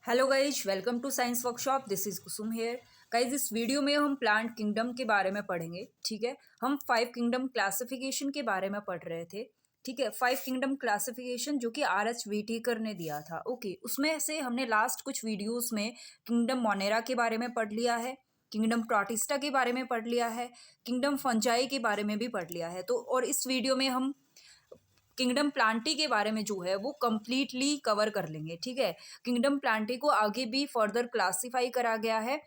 Hello guys, welcome to science workshop. This is Kusum here. Guys, इस video में हम plant kingdom के बारे में पढ़ेंगे। ठीक है, हम 5 किंगडम क्लासिफिकेशन के बारे में पढ़ रहे थे। ठीक है, 5 किंगडम क्लासिफिकेशन जो कि RH व्हिटेकर ने दिया था। ओके, उसमें से हमने लास्ट कुछ वीडियोस में किंगडम मोनेरा के बारे में पढ़ लिया है, किंगडम प्रोटिस्टा के बारे में पढ़ लिया है, किंगडम फंजाई के बारे में भी पढ़ लिया है। तो और इस वीडियो में हम किंगडम प्लांटी के बारे में जो है वो कंप्लीटली कवर कर लेंगे। ठीक है, किंगडम प्लांटी को आगे भी फर्दर क्लासिफाई करा गया है,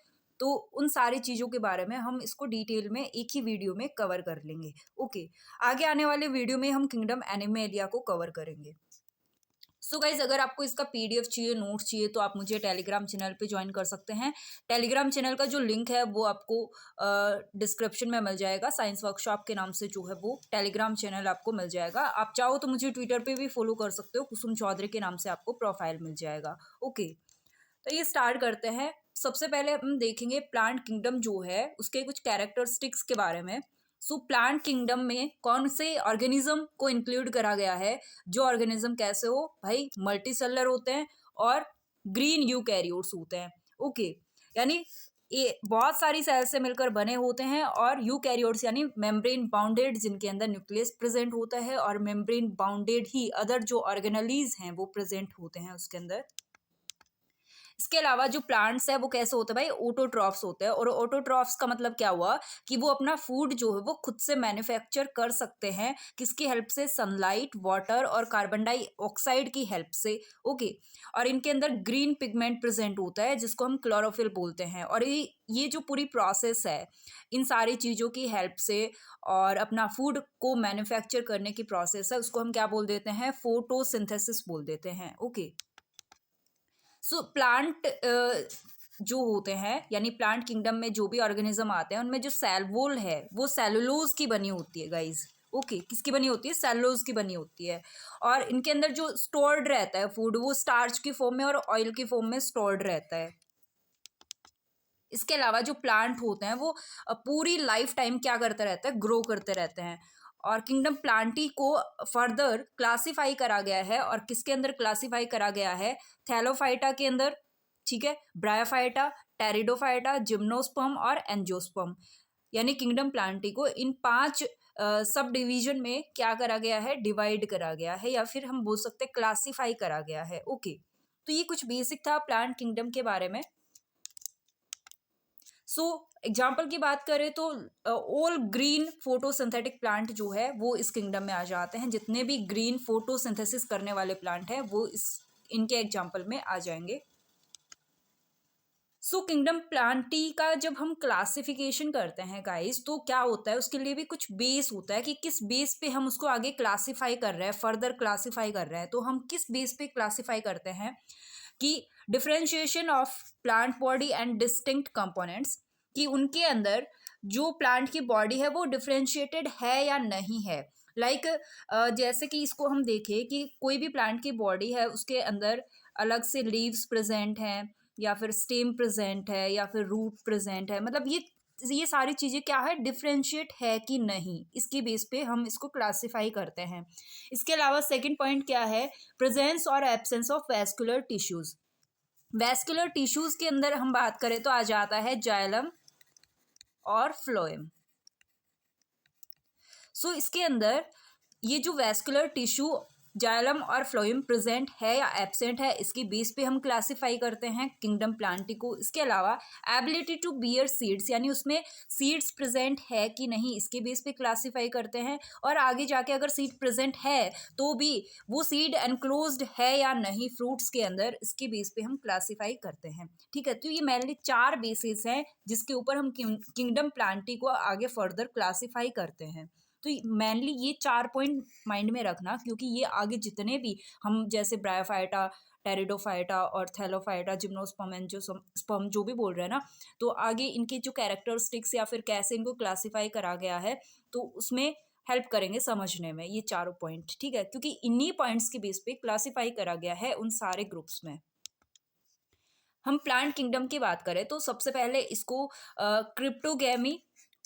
तो उन सारी चीज़ों के बारे में हम इसको डिटेल में एक ही वीडियो में कवर कर लेंगे। ओके, आगे आने वाले वीडियो में हम किंगडम एनिमेलिया को कवर करेंगे। सो गाइज, अगर आपको इसका PDF चाहिए, नोट्स चाहिए, तो आप मुझे टेलीग्राम चैनल पे ज्वाइन कर सकते हैं। टेलीग्राम चैनल का जो लिंक है वो आपको डिस्क्रिप्शन में मिल जाएगा। साइंस वर्कशॉप के नाम से जो है वो टेलीग्राम चैनल आपको मिल जाएगा। आप चाहो तो मुझे ट्विटर पे भी फॉलो कर सकते हो, कुसुम चौधरी के नाम से आपको प्रोफाइल मिल जाएगा। ओके, तो ये स्टार्ट करते हैं। सबसे पहले हम देखेंगे प्लांट किंगडम जो है उसके कुछ कैरेक्टरिस्टिक्स के बारे में। सो प्लांट किंगडम में कौन से ऑर्गेनिज्म को इंक्लूड करा गया है? जो ऑर्गेनिज्म कैसे हो भाई, मल्टी सेलर होते हैं और ग्रीन यूकैरियोट्स होते हैं। ओके, यानी ये बहुत सारी सेल से मिलकर बने होते हैं, और यूकैरियोट्स यानी मेम्ब्रेन बाउंडेड, जिनके अंदर न्यूक्लियस प्रेजेंट होता है, और मेम्ब्रेन बाउंडेड ही अदर जो ऑर्गेनेलीज हैं वो प्रेजेंट होते हैं उसके अंदर। इसके अलावा जो प्लांट्स है वो कैसे होते हैं भाई, ऑटोट्रॉफ्स होते हैं। और ऑटोट्रॉफ्स का मतलब क्या हुआ कि वो अपना फूड जो है वो खुद से मैन्युफैक्चर कर सकते हैं। किसकी हेल्प से? सनलाइट, वाटर और कार्बन डाइऑक्साइड की हेल्प से। ओके, और इनके अंदर ग्रीन पिगमेंट प्रेजेंट होता है जिसको हम क्लोरोफिल बोलते हैं। और ये जो पूरी प्रोसेस है इन सारी चीज़ों की हेल्प से और अपना फूड को मैन्युफैक्चर करने की प्रोसेस है, उसको हम क्या बोल देते हैं? फोटोसिंथेसिस बोल देते हैं। ओके, सो प्लांट जो होते हैं, यानी प्लांट किंगडम में जो भी ऑर्गेनिज्म आते हैं उनमें जो सेल वॉल है वो सेलुलोज की बनी होती है गाइज। ओके, किसकी बनी होती है? सेलुलोज की बनी होती है। और इनके अंदर जो स्टोर्ड रहता है फूड वो स्टार्च की फॉर्म में और ऑयल की फॉर्म में स्टोर्ड रहता है। इसके अलावा जो प्लांट होते हैं वो पूरी लाइफ टाइम क्या करते रहते हैं? ग्रो करते रहते हैं। और किंगडम प्लांटी को फर्दर क्लासिफाई करा गया है, और किसके अंदर क्लासिफाई करा गया है? थैलोफाइटा के अंदर। ठीक है, ब्रायोफाइटा, टेरिडोफाइटा, जिम्नोस्पर्म और एंजियोस्पर्म, यानी किंगडम प्लांटी को इन 5 सब डिवीजन में क्या करा गया है? डिवाइड करा गया है, या फिर हम बोल सकते हैं क्लासिफाई करा गया है। ओके, तो ये कुछ बेसिक था प्लांट किंगडम के बारे में। सो एग्जाम्पल की बात करें तो ऑल ग्रीन फोटोसिंथेटिक प्लांट जो है वो इस किंगडम में आ जाते हैं। जितने भी ग्रीन फोटोसिंथेसिस करने वाले प्लांट हैं वो इनके एग्जाम्पल में आ जाएंगे। सो किंगडम प्लांटी का जब हम क्लासिफिकेशन करते हैं गाइस, तो क्या होता है उसके लिए भी कुछ बेस होता है कि किस बेस पे हम उसको आगे क्लासिफाई कर रहे हैं, फर्दर क्लासिफाई कर रहे हैं। तो हम किस बेस पे क्लासिफाई करते हैं कि differentiation of plant body and distinct components, कि उनके अंदर जो प्लांट की बॉडी है वो डिफरेंशिएटेड है या नहीं है। लाइक जैसे कि इसको हम देखें कि कोई भी प्लांट की बॉडी है उसके अंदर अलग से लीव्स प्रेजेंट हैं, या फिर स्टेम प्रेजेंट है, या फिर रूट प्रेजेंट है। मतलब ये सारी चीज़ें क्या है? डिफरेंशिएट है कि नहीं, इसकी बेस पे हम इसको क्लासिफाई करते हैं। इसके अलावा सेकंड पॉइंट क्या है? प्रेजेंस और absence of vascular tissues. Vascular tissues के अंदर हम बात करें तो आ जाता है जाइलम और फ्लोएम। सो इसके अंदर ये जो वैस्कुलर टिश्यू जाइलम और फ्लोएम प्रेजेंट है या एब्सेंट है, इसकी बेस पे हम क्लासिफाई करते हैं किंगडम प्लांटी को। इसके अलावा एबिलिटी टू बियर सीड्स, यानी उसमें सीड्स प्रेजेंट है कि नहीं, इसके बेस पे क्लासिफाई करते हैं। और आगे जाके अगर सीड प्रेजेंट है तो भी वो सीड एनक्लोज्ड है या नहीं फ्रूट्स के अंदर, इसके बेस पे हम क्लासिफाई करते हैं। ठीक है, तो ये मेनली 4 बेसिस हैं जिसके ऊपर हम किंगडम प्लांटी को आगे फर्दर क्लासिफाई करते हैं। तो मेनली ये 4 पॉइंट माइंड में रखना, क्योंकि ये आगे जितने भी हम जैसे ब्रायोफाइटा, टेरिडोफाइटा और थैलोफाइटा, जिम्नोस्पर्म, एंजियोस्पर्म जो भी बोल रहे हैं ना, तो आगे इनके जो कैरेक्टरिस्टिक्स या फिर कैसे इनको क्लासिफाई करा गया है तो उसमें हेल्प करेंगे समझने में ये चारों पॉइंट। ठीक है, क्योंकि इन्हीं पॉइंट्स के बेस पे क्लासिफाई करा गया है उन सारे ग्रुप्स में। हम प्लांट किंगडम की बात करें तो सबसे पहले इसको क्रिप्टोगेमी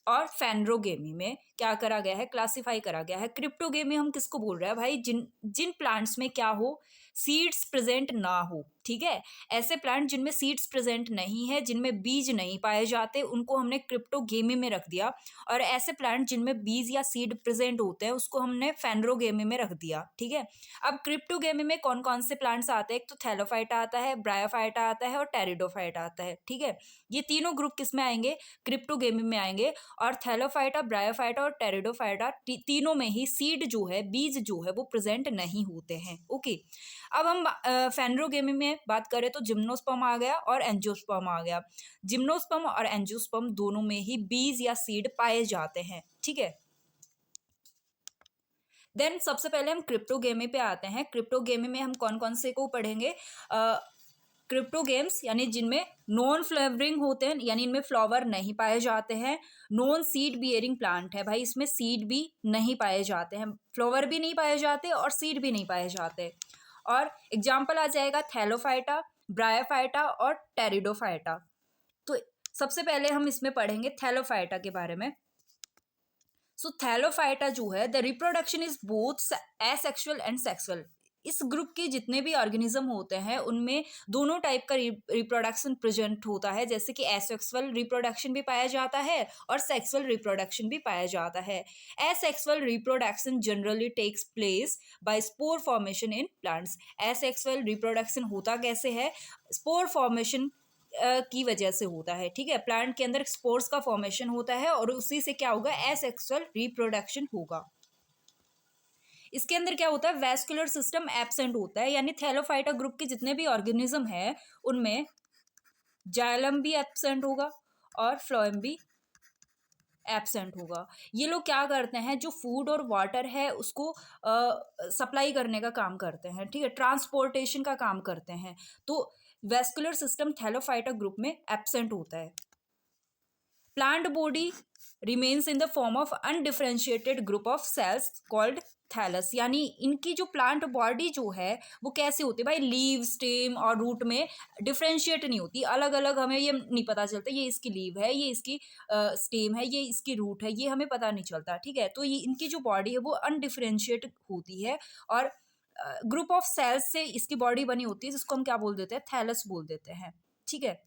और फैनरोगेमी में क्या करा गया है? क्लासिफाई करा गया है। क्रिप्टोगेमी हम किसको बोल रहे हैं भाई? जिन जिन प्लांट्स में क्या हो? सीड्स प्रेजेंट ना हो। ठीक है। ऐसे प्लांट जिनमें सीड्स प्रेजेंट नहीं है, जिनमें बीज नहीं पाए जाते, उनको हमने क्रिप्टोगेमी में रख दिया। और ऐसे प्लांट जिनमें बीज या सीड प्रेजेंट होते हैं उसको हमने फेनरोगेमी में रख दिया, ठीक है। अब क्रिप्टोगेमी में कौन कौन से प्लांट्स आते हैं? एक तो थैलोफाइटा आता है, ब्रायोफाइटा आता है और टेरिडोफाइटा आता है, ठीक है। ये तीनों ग्रुप किस में आएंगे? क्रिप्टोगेमी में आएंगे। और थैलोफाइटा, ब्रायोफाइटा और टेरिडोफाइटा तीनों में ही सीड जो है, बीज जो है वो प्रेजेंट नहीं होते हैं, ओके। अब हम फेनरोगेमी में बात करें तो जिम्नोस्पर्म आ गया और एंजियोस्पर्म आ गया। जिम्नोस्पर्म और एंजियोस्पर्म दोनों में ही बीज या सीड पाए जाते हैं, ठीक है। देन सबसे पहले हम क्रिप्टोगेमी पे आते हैं। क्रिप्टोगेमी में हम कौन कौन से को पढ़ेंगे? क्रिप्टोगेम्स यानी जिनमें नॉन फ्लावरिंग होते हैं, यानी इनमें फ्लावर नहीं पाए जाते हैं। नॉन सीड बियरिंग प्लांट है भाई, इसमें सीड भी नहीं पाए जाते हैं, फ्लावर भी नहीं पाए जाते और सीड भी नहीं पाए जाते। और एग्जाम्पल आ जाएगा थैलोफाइटा, ब्रायोफाइटा और टेरिडोफाइटा। तो सबसे पहले हम इसमें पढ़ेंगे थैलोफाइटा के बारे में। सो थैलोफाइटा जो है, the reproduction is both asexual and sexual. इस ग्रुप के जितने भी ऑर्गेनिज्म होते हैं उनमें दोनों टाइप का रिप्रोडक्शन प्रेजेंट होता है, जैसे कि एसेक्सुअल रिप्रोडक्शन भी पाया जाता है और सेक्सुअल रिप्रोडक्शन भी पाया जाता है। Asexual reproduction generally takes place by spore formation in plants. Asexual reproduction होता कैसे है? स्पोर फॉर्मेशन की वजह से होता है, ठीक है। प्लांट के अंदर स्पोर्स का फॉर्मेशन होता है और उसी से क्या होगा? एसेक्सुअल रिप्रोडक्शन होगा। इसके अंदर क्या होता है? वैस्कुलर सिस्टम एब्सेंट होता है, यानी थैलोफाइटा ग्रुप के जितने भी ऑर्गेनिज्म है उनमें जाइलम भी एब्सेंट होगा और फ्लोएम भी एब्सेंट होगा। ये लोग क्या करते हैं? जो फूड और वाटर है उसको सप्लाई करने का काम करते हैं, ठीक है, ट्रांसपोर्टेशन का काम करते हैं। तो वैस्कुलर सिस्टम थैलोफाइटा ग्रुप में एब्सेंट होता है। Plant body remains in the form of undifferentiated group of cells called thallus. यानी इनकी जो प्लांट बॉडी जो है वो कैसी होती है भाई? लीव, स्टेम और रूट में डिफरेंशिएट नहीं होती, अलग अलग हमें ये नहीं पता चलता ये इसकी लीव है, ये इसकी स्टेम है, ये इसकी रूट है, ये हमें पता नहीं चलता, ठीक है। तो ये इनकी जो बॉडी है वो अनडिफरेंशिएट होती है और ग्रुप ऑफ सेल्स से इसकी बॉडी बनी होती है, जिसको हम क्या बोल देते हैं? थैलस बोल देते हैं, ठीक है।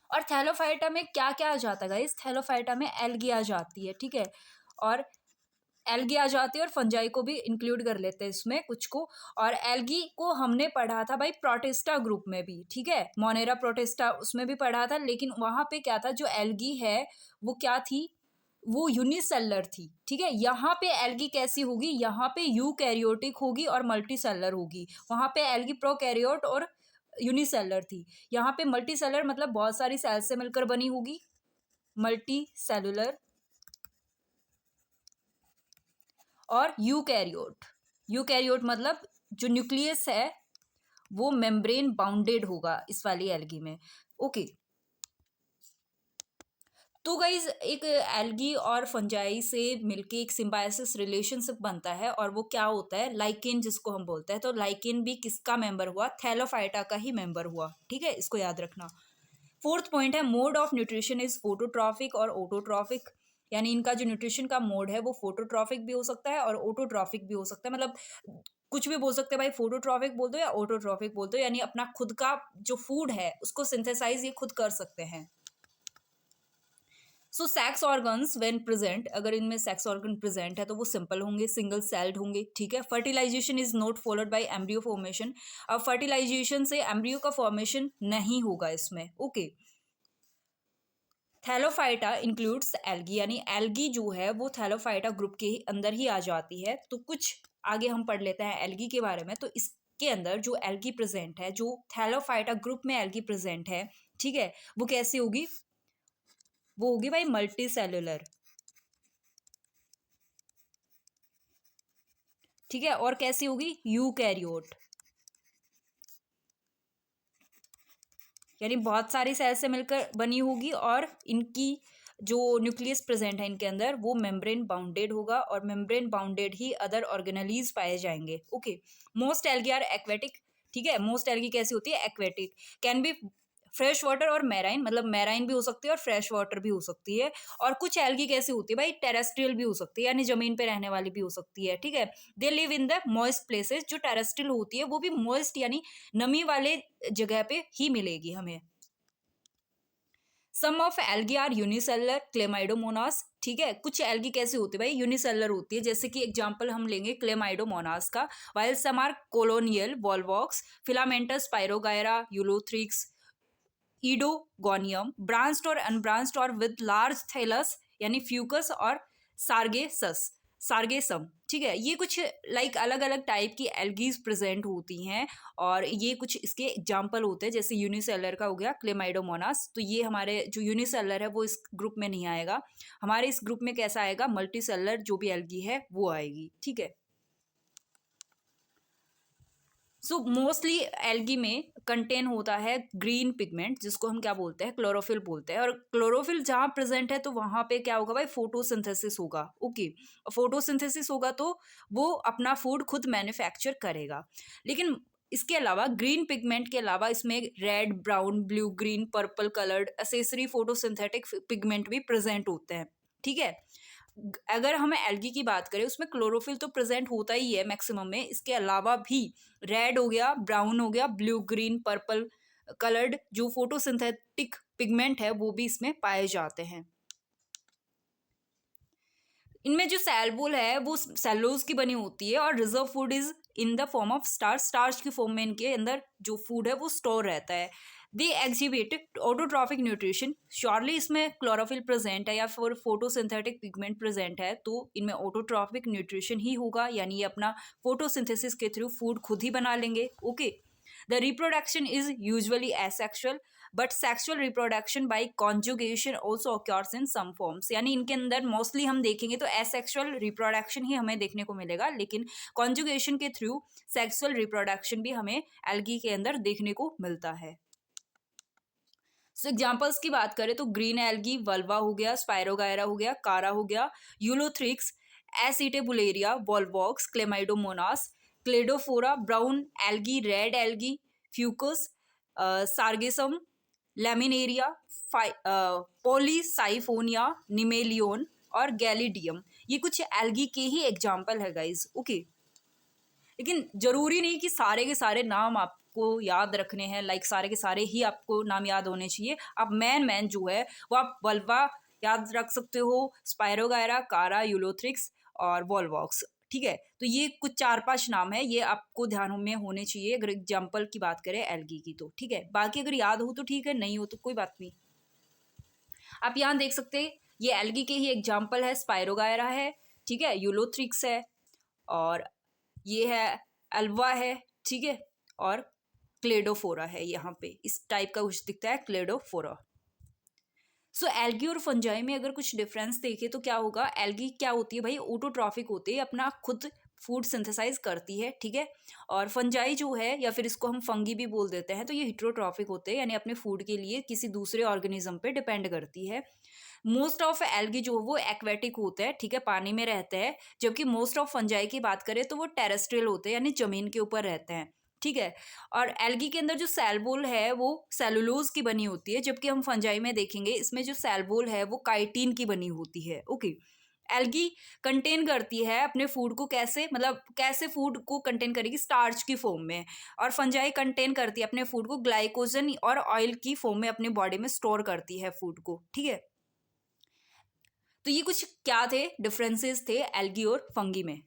और थैलोफाइटा में क्या क्या आ जाता है गाइस? थैलोफाइटा में एल्गी आ जाती है, ठीक है। और एल्गी आ जाती है और फंजाई को भी इंक्लूड कर लेते हैं इसमें कुछ को। और एल्गी को हमने पढ़ा था भाई प्रोटिस्टा ग्रुप में भी, ठीक है, मोनेरा प्रोटिस्टा उसमें भी पढ़ा था। लेकिन वहां पे क्या था? जो एल्गी है वो क्या थी? वो यूनिसेलर थी, ठीक है। यहाँ पे एल्गी कैसी होगी? यहाँ पे यूकैरियोटिक होगी और मल्टीसेलर होगी। वहां पे एल्गी प्रोकैरियोट और यूनिसेलर थी। यहाँ पे मल्टीसेलर मतलब बहुत सारी सेल से मिलकर बनी होगी, मल्टी सेलुलर। और यूकैरियोट, यूकैरियोट मतलब जो न्यूक्लियस है वो मेम्ब्रेन बाउंडेड होगा इस वाली एल्गी में, ओके। तो गाइज एक एल्गी और फंजाई से मिलके एक सिम्बायोसिस रिलेशनशिप बनता है और वो क्या होता है? लाइकेन, जिसको हम बोलते हैं। तो लाइकेन भी किसका मेंबर हुआ? थैलोफाइटा का ही मेंबर हुआ, ठीक है, इसको याद रखना। फोर्थ पॉइंट है mode of nutrition is phototrophic और ऑटोट्रॉफिक। यानी इनका जो न्यूट्रिशन का मोड है वो फोटोट्रॉफिक भी हो सकता है और ऑटोट्रॉफिक भी हो सकता है। मतलब कुछ भी बोल सकते हैं भाई, फोटोट्रॉफिक बोल दो या ऑटोट्रॉफिक बोल दो, यानी अपना खुद का जो फूड है उसको सिंथेसाइज ये खुद कर सकते हैं। So sex organs when present, अगर इनमें सेक्स ऑर्गन प्रेजेंट है तो वो सिंपल होंगे, सिंगल सेल्ड होंगे, ठीक है। Fertilisation is not followed by embryo formation. अब फर्टिलाइजेशन से एम्ब्रियो का फॉर्मेशन नहीं होगा इसमें, ओके। थैलोफाइटा इंक्लूड्स एल्गी, यानी एल्गी जो है वो थैलोफाइटा ग्रुप के अंदर ही आ जाती है। तो कुछ आगे हम पढ़ लेते हैं एल्गी के बारे में। तो इसके अंदर जो एल्गी प्रेजेंट है, जो थैलोफाइटा ग्रुप में एल्गी प्रेजेंट है, ठीक है, वो कैसी होगी? वो होगी भाई मल्टी सेलुलर, ठीक है। और कैसी होगी? यूकैरियोट, यानी बहुत सारी सेल से मिलकर बनी होगी और इनकी जो न्यूक्लियस प्रेजेंट है इनके अंदर वो मेम्ब्रेन बाउंडेड होगा और मेम्ब्रेन बाउंडेड ही अदर ऑर्गेनेलीज पाए जाएंगे, okay. Most algae are aquatic, ठीक है। मोस्ट एल्गी कैसी होती है? Aquatic. Can be fresh water और मैराइन, मतलब मैराइन भी हो सकती है और फ्रेश वाटर भी हो सकती है। और कुछ एल्गी कैसी होती है भाई, टेरेस्ट्रियल भी हो सकती है, यानी जमीन पे रहने वाली भी हो सकती है, ठीक है। They live in the moist places, जो टेरेस्ट्रियल होती है वो भी मॉइस्ट यानी नमी वाले जगह पे ही मिलेगी हमें। Some of algae are unicellular Chlamydomonas, ठीक है। कुछ एल्गी कैसे होती है भाई, यूनिसेलुलर होती है, जैसे कि एग्जांपल हम लेंगे क्लेमाइडोमोनास का। While some are colonial Volvox, filamentous Spirogyra, Ulothrix, Oedogonium, branched और अनब्रांच्ड और विद लार्ज थैलस यानी फ्यूकस और सार्गेसस सार्गेसम, ठीक है। ये कुछ लाइक अलग अलग टाइप की एल्गीज प्रेजेंट होती हैं और ये कुछ इसके एग्जाम्पल होते हैं। जैसे यूनिसेलर का हो गया क्लेमाइडोमोनास, तो ये हमारे जो यूनिसेलर है वो इस ग्रुप में नहीं आएगा। हमारे इस ग्रुप में कैसा आएगा, मल्टीसेलर जो भी एल्गी है वो आएगी, ठीक है। सो मोस्टली एल्गी में कंटेन होता है ग्रीन पिगमेंट, जिसको हम क्या बोलते हैं, क्लोरोफिल बोलते हैं। और क्लोरोफिल जहाँ प्रेजेंट है तो वहाँ पे क्या होगा भाई, फोटोसिंथेसिस होगा, ओके। फोटोसिंथेसिस होगा तो वो अपना फूड खुद मैन्युफैक्चर करेगा। लेकिन इसके अलावा ग्रीन पिगमेंट के अलावा इसमें red, brown, blue, green, purple coloured accessory photosynthetic pigment भी प्रेजेंट होते हैं, ठीक है। अगर हम एल्गी की बात करें उसमें क्लोरोफिल तो प्रेजेंट होता ही है मैक्सिमम में, इसके अलावा भी रेड हो गया, ब्राउन हो गया, ब्लू, ग्रीन, पर्पल कलर्ड जो फोटोसिंथेटिक पिगमेंट है वो भी इसमें पाए जाते हैं। इनमें जो सेल वॉल है वो सेलुलोज की बनी होती है और reserve food is in the form of starch, starch की फॉर्म में इनके अंदर जो फूड है वो स्टोर रहता है। They exhibit autotrophic nutrition, surely इसमें क्लोरोफिल प्रेजेंट है या फिर फोटोसिंथेटिक पिगमेंट प्रेजेंट है तो इनमें ऑटोट्रॉफिक न्यूट्रिशन ही होगा, यानी ये अपना फोटोसिंथेसिस के थ्रू फूड खुद ही बना लेंगे, okay. The reproduction is usually asexual but sexual reproduction by conjugation also occurs in some forms, यानी इनके अंदर मोस्टली हम देखेंगे तो एसेक्सुअल रिप्रोडक्शन ही हमें देखने को मिलेगा, लेकिन कॉन्जुगेशन के थ्रू सेक्सुअल रिप्रोडक्शन भी हमें एल्गी के अंदर देखने को मिलता है। सो एग्जाम्पल्स की बात करें तो ग्रीन एल्गी, वल्वा हो गया, स्पायरोगायरा हो गया, कारा हो गया, Ulothrix, Acetabularia, Volvox, Chlamydomonas, Cladophora, brown algae, red algae, Fucus, Sargassum, Laminaria, Polysiphonia, Nemalion और गैलिडियम, ये कुछ एल्गी के ही एग्जाम्पल है गाइज, ओके। लेकिन जरूरी नहीं कि सारे के सारे नाम आपको याद रखने हैं, लाइक सारे के सारे ही आपको नाम याद होने चाहिए। आप मैन जो है वो आप वल्वा याद रख सकते हो, स्पायरोगायरा, कारा, यूलोथ्रिक्स और वॉल्वॉक्स, ठीक है। तो ये कुछ 4-5 नाम है, ये आपको ध्यान में होने चाहिए अगर एग्जाम्पल की बात करें एल्गी की तो, ठीक है। बाकी अगर याद हो तो ठीक है, नहीं हो तो कोई बात नहीं। आप यहाँ देख सकते हैं ये एल्गी के ही एग्जाम्पल है, स्पायरोगायरा है, ठीक है, यूलोथ्रिक्स है और ये है अल्वा है, ठीक है, और क्लेडोफोरा है। यहाँ पे इस टाइप का कुछ दिखता है, क्लेडोफोरा। सो एल्गी और फंजाई में अगर कुछ डिफरेंस देखे तो क्या होगा, एल्गी क्या होती है भाई, ऑटोट्रॉफिक होती है, अपना खुद फूड सिंथेसाइज करती है, ठीक है। और फंजाई जो है या फिर इसको हम फंगी भी बोल देते हैं, तो ये हिट्रोट्रॉफिक होते हैं, यानी अपने फूड के लिए किसी दूसरे ऑर्गेनिज्म पे डिपेंड करती है। मोस्ट ऑफ एल्गी जो वो एक्वेटिक होते हैं, ठीक है, पानी में रहते हैं, जबकि मोस्ट ऑफ फंजाई की बात करें तो वो टेरेस्ट्रियल होते हैं, यानी जमीन के ऊपर रहते हैं, ठीक है। और एल्गी के अंदर जो सेल वॉल है वो सेलुलोज की बनी होती है, जबकि हम फंजाई में देखेंगे इसमें जो सेल वॉल है वो काइटिन की बनी होती है, ओके। एल्गी कंटेन करती है अपने फूड को कैसे, मतलब कैसे फूड को कंटेन करेगी, स्टार्च की फॉर्म में। और फंजाई कंटेन करती है अपने फूड को ग्लाइकोजन और ऑयल की फॉर्म में अपने बॉडी में स्टोर करती है फूड को, ठीक है। तो ये कुछ क्या थे डिफरेंसेस थे एल्गी और फंगी में।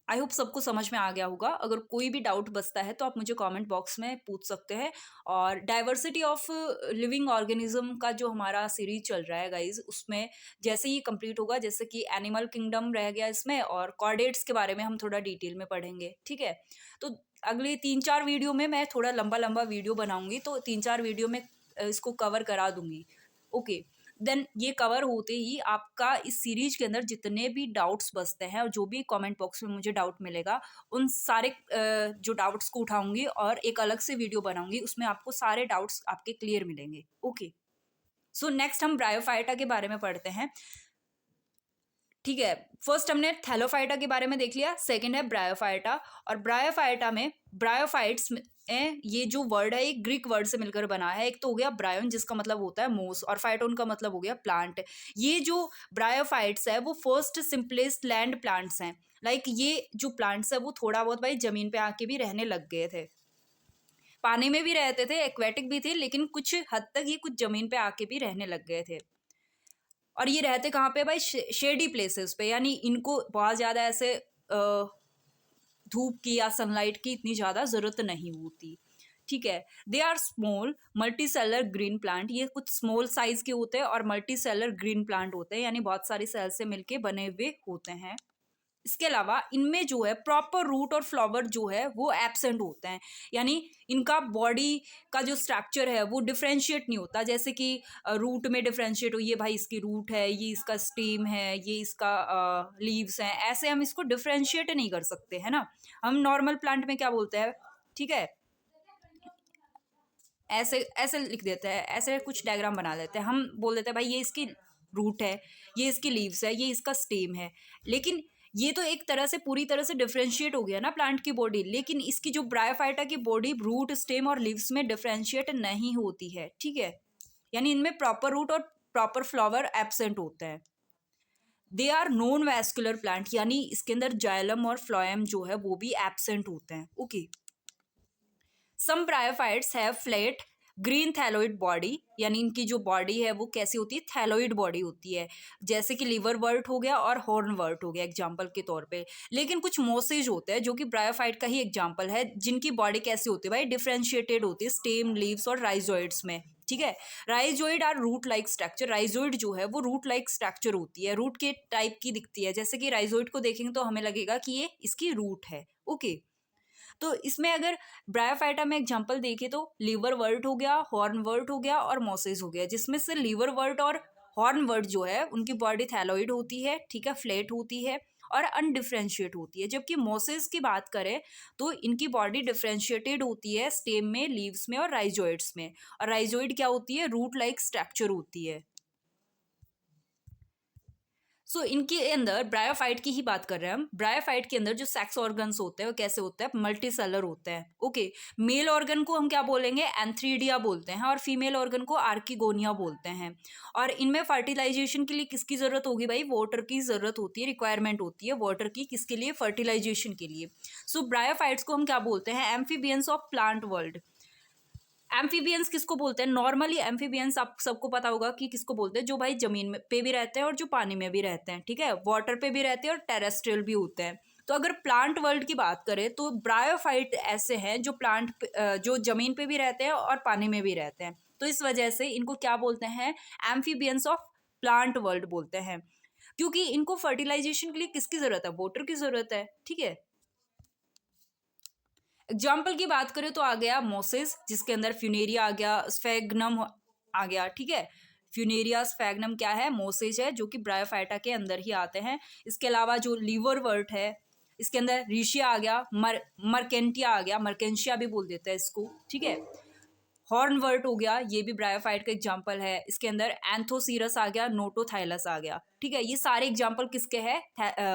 आई होप सबको समझ में आ गया होगा। अगर कोई भी डाउट बचता है तो आप मुझे कमेंट बॉक्स में पूछ सकते हैं। और डाइवर्सिटी ऑफ लिविंग ऑर्गेनिज्म का जो हमारा सीरीज चल रहा है गाइज, उसमें जैसे ही कंप्लीट होगा, जैसे कि एनिमल किंगडम रह गया इसमें, और कॉर्डेट्स के बारे में हम थोड़ा डिटेल में पढ़ेंगे, ठीक है। तो अगले 3-4 वीडियो में मैं थोड़ा लंबा लंबा वीडियो बनाऊंगी, तो 3-4 वीडियो में इसको कवर करा दूंगी, ओके। देन ये कवर होते ही आपका इस सीरीज के अंदर जितने भी डाउट्स बचते हैं और जो भी कमेंट बॉक्स में मुझे डाउट मिलेगा, उन सारे जो डाउट्स को उठाऊंगी और एक अलग से वीडियो बनाऊंगी, उसमें आपको सारे डाउट्स आपके क्लियर मिलेंगे, ओके। सो नेक्स्ट हम ब्रायोफाइटा के बारे में पढ़ते हैं। ठीक है। फर्स्ट हमने थैलोफाइटा के बारे में देख लिया, सेकंड है ब्रायोफाइटा। और ब्रायोफाइटा में ब्रायोफाइट्स में ये जो वर्ड है ये ग्रीक वर्ड से मिलकर बना है। एक तो हो गया ब्रायोन जिसका मतलब होता है मोस, और फाइटोन का मतलब हो गया प्लांट। ये जो ब्रायोफाइट्स है वो फर्स्ट सिंपलेस्ट लैंड प्लांट्स हैं। लाइक ये जो प्लांट्स है वो थोड़ा बहुत भाई जमीन पे आके भी रहने लग गए थे, पानी में भी रहते थे, एक्वेटिक भी थे, लेकिन कुछ हद तक ये कुछ जमीन पे आके भी रहने लग गए थे। और ये रहते कहाँ पे भाई, शेडी प्लेसेस पे, यानी इनको बहुत ज़्यादा ऐसे धूप की या सनलाइट की इतनी ज़्यादा ज़रूरत नहीं होती। ठीक है। They are small multicellular green plant, ये कुछ स्मॉल साइज के होते हैं और मल्टी सेलर ग्रीन प्लांट होते हैं, यानी बहुत सारी सेल से मिलके बने हुए होते हैं। इसके अलावा इनमें जो है प्रॉपर रूट और फ्लावर जो है वो एब्सेंट होते हैं, यानी इनका बॉडी का जो स्ट्रक्चर है वो डिफ्रेंशिएट नहीं होता। जैसे कि रूट में डिफ्रेंशिएट हो, ये भाई इसकी रूट है, ये इसका स्टेम है, ये इसका लीव्स हैं, ऐसे हम इसको डिफ्रेंशिएट नहीं कर सकते, है ना। हम नॉर्मल प्लांट में क्या बोलते हैं, ठीक है, ऐसे ऐसे लिख देते हैं, ऐसे कुछ डायग्राम बना देते हैं, हम बोल देते हैं भाई ये इसकी रूट है, ये इसकी लीव्स है, ये इसका स्टेम है। लेकिन ये तो एक तरह से पूरी तरह से डिफरेंशिएट हो गया ना प्लांट की बॉडी, लेकिन इसकी जो ब्रायोफाइटा की बॉडी रूट, स्टेम और लीव्स में डिफरेंशिएट नहीं होती है। ठीक है, यानी इनमें प्रॉपर रूट और प्रॉपर फ्लावर एब्सेंट होता है। They are non vascular plant, यानी इसके अंदर जाइलम और फ्लोएम जो है वो भी एब्सेंट होते हैं। Okay. Some bryophytes have flat green thalloid body, यानी इनकी जो बॉडी है वो कैसी होती है, थैलोइड बॉडी होती है, जैसे कि लीवर वर्ट हो गया और हॉर्न वर्ट हो गया एग्जांपल के तौर पे। लेकिन कुछ मोसेज होते हैं जो कि ब्रायोफाइट का ही एग्जांपल है, जिनकी बॉडी कैसी होती है भाई, डिफरेंशिएटेड होती है स्टेम, लीव्स और राइजोइड्स में। ठीक है। Rhizoid are root like structure, rhizoid जो है वो रूट लाइक स्ट्रक्चर होती है, रूट के टाइप की दिखती है। जैसे कि राइजोइड को देखेंगे तो हमें लगेगा कि ये इसकी रूट है। ओके। तो इसमें अगर ब्रायोफाइटा में एग्जांपल देखें तो लीवर वर्ट हो गया, हॉर्न वर्ट हो गया और मोसेस हो गया, जिसमें से लीवर वर्ट और हॉर्न वर्ट जो है उनकी बॉडी थैलोइड होती है, ठीक है, फ्लैट होती है और अनडिफ्रेंशिएट होती है। जबकि मोसेस की बात करें तो इनकी बॉडी डिफ्रेंशिएटेड होती है स्टेम में, लीव्स में और राइजोइड्स में। और राइजोइड क्या होती है, रूट लाइक स्ट्रक्चर होती है। सो इनके अंदर ब्रायोफाइट की ही बात कर रहे हैं हम। ब्रायोफाइट के अंदर जो सेक्स ऑर्गन्स होते हैं वो कैसे होते हैं, मल्टी सेलर होते हैं। ओके। मेल ऑर्गन को हम क्या बोलेंगे, एंथ्रीडिया बोलते हैं, और फीमेल ऑर्गन को आर्किगोनिया बोलते हैं। और इनमें फर्टिलाइजेशन के लिए किसकी जरूरत होगी भाई, वाटर की जरूरत होती है, रिक्वायरमेंट होती है वाटर की, किसके लिए, फर्टिलाइजेशन के लिए। सो ब्रायोफाइट्स को हम क्या बोलते हैं, amphibians of plant world. Amphibians किसको बोलते हैं, नॉर्मली एम्फीबियंस आप सबको पता होगा कि किसको बोलते हैं, जो भाई जमीन में पे भी रहते हैं और जो पानी में भी रहते हैं। ठीक है, वाटर पे भी रहते हैं और टेरेस्ट्रियल भी होते हैं। तो अगर प्लांट वर्ल्ड की बात करें तो ब्रायोफाइट ऐसे हैं जो जो जमीन पे भी रहते हैं और पानी में भी रहते हैं। तो इस वजह से इनको क्या बोलते हैं, एम्फीबियंस ऑफ प्लांट वर्ल्ड बोलते हैं, क्योंकि इनको फर्टिलाइजेशन के लिए किसकी जरूरत है, वाटर की जरूरत है। ठीक है। एग्जाम्पल की बात करें तो आ गया मोसेस, जिसके अंदर फ्यूनेरिया आ गया, स्फेगनम आ गया। ठीक है, फ्यूनेरिया स्फेगनम क्या है, मोसेज है, जो कि ब्रायोफाइटा के अंदर ही आते हैं। इसके अलावा जो लीवर वर्ट है इसके अंदर रिशिया आ गया, मर्केंटिया आ गया, मर्केंशिया भी बोल देते हैं इसको। ठीक है। हॉर्न वर्ट हो गया, ये भी ब्रायोफाइट का एग्जाम्पल है। इसके अंदर एंथोसीरस आ गया, नोटोथाइलस आ गया। ठीक है, ये सारे एग्जाम्पल किसके हैं,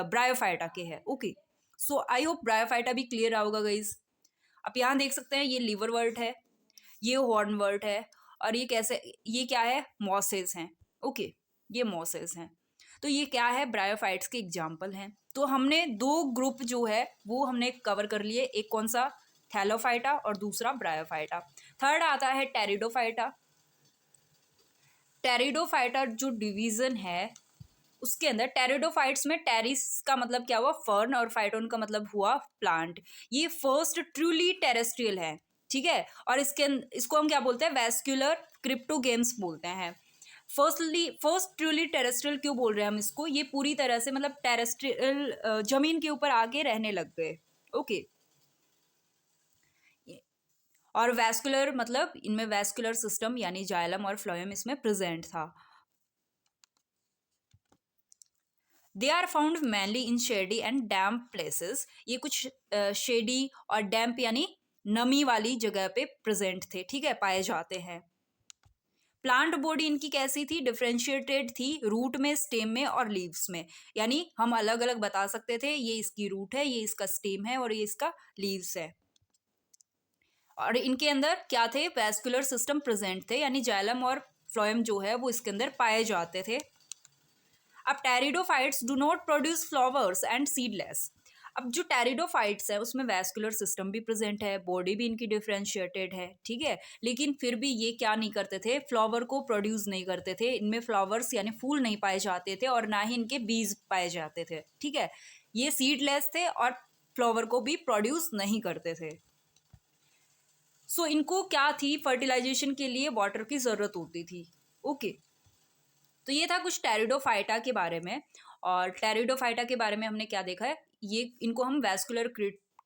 ब्रायोफाइटा के हैं। Okay. So I hope bryophyta भी क्लियर होगा गाइस। आप यहाँ देख सकते हैं ये लीवर वर्ट है, ये हॉर्न वर्ट है, और ये कैसे, ये क्या है, मॉसेस हैं। ओके, ये मॉसेस हैं। तो ये क्या है, ब्रायोफाइट्स के एग्जाम्पल हैं। तो हमने दो ग्रुप जो है वो हमने कवर कर लिए, एक कौन सा, थैलोफाइटा, और दूसरा ब्रायोफाइटा। थर्ड आता है टेरिडोफाइटा। टेरिडोफाइटा जो डिवीजन है उसके अंदर, टेरिडोफाइट्स में टेरिस का मतलब क्या हुआ, फर्न, और फाइटोन का मतलब हुआ प्लांट। ये फर्स्ट ट्रूली टेरेस्ट्रियल है। ठीक है। और इसको हम क्या बोलते हैं, वैस्कुलर क्रिप्टोगेम्स बोलते हैं। फर्स्ट ट्रूली टेरेस्ट्रियल क्यों बोल रहे हैं हम इसको, ये पूरी तरह से मतलब टेरेस्ट्रियल जमीन के ऊपर आके रहने लग गए। ओके। और वैस्कुलर मतलब इनमें वैस्कुलर सिस्टम यानी जाइलम और फ्लोएम इसमें प्रेजेंट था। They are found mainly in shady and damp places, ये कुछ शेडी और डैम्प यानी नमी वाली जगह पे प्रेजेंट थे। ठीक है, पाए जाते हैं। प्लांट बॉडी इनकी कैसी थी, डिफरेंशिएटेड थी रूट में, स्टेम में और लीव्स में। यानी हम अलग अलग बता सकते थे, ये इसकी रूट है, ये इसका स्टेम है और ये इसका लीव्स है। और इनके अंदर क्या थे, वैस्कुलर सिस्टम प्रेजेंट थे, यानी जाइलम और फ्लोएम जो है वो इसके अंदर पाए जाते थे। अब pteridophytes do not produce flowers and seedless. अब जो टेरिडोफाइट्स है उसमें वैस्कुलर सिस्टम भी प्रेजेंट है, बॉडी भी इनकी डिफरेंशिएटेड है, ठीक है, लेकिन फिर भी ये क्या नहीं करते थे, फ्लावर को प्रोड्यूस नहीं करते थे, इनमें फ्लावर्स यानी फूल नहीं पाए जाते थे और ना ही इनके बीज पाए जाते थे, ठीक है। ये सीडलेस थे और फ्लावर को भी प्रोड्यूस नहीं करते थे। सो इनको क्या थी, फर्टिलाइजेशन के लिए वाटर की जरूरत होती थी। ओके, तो ये था कुछ टेरिडोफाइटा के बारे में। और टेरिडोफाइटा के बारे में हमने क्या देखा है, ये इनको हम वैस्कुलर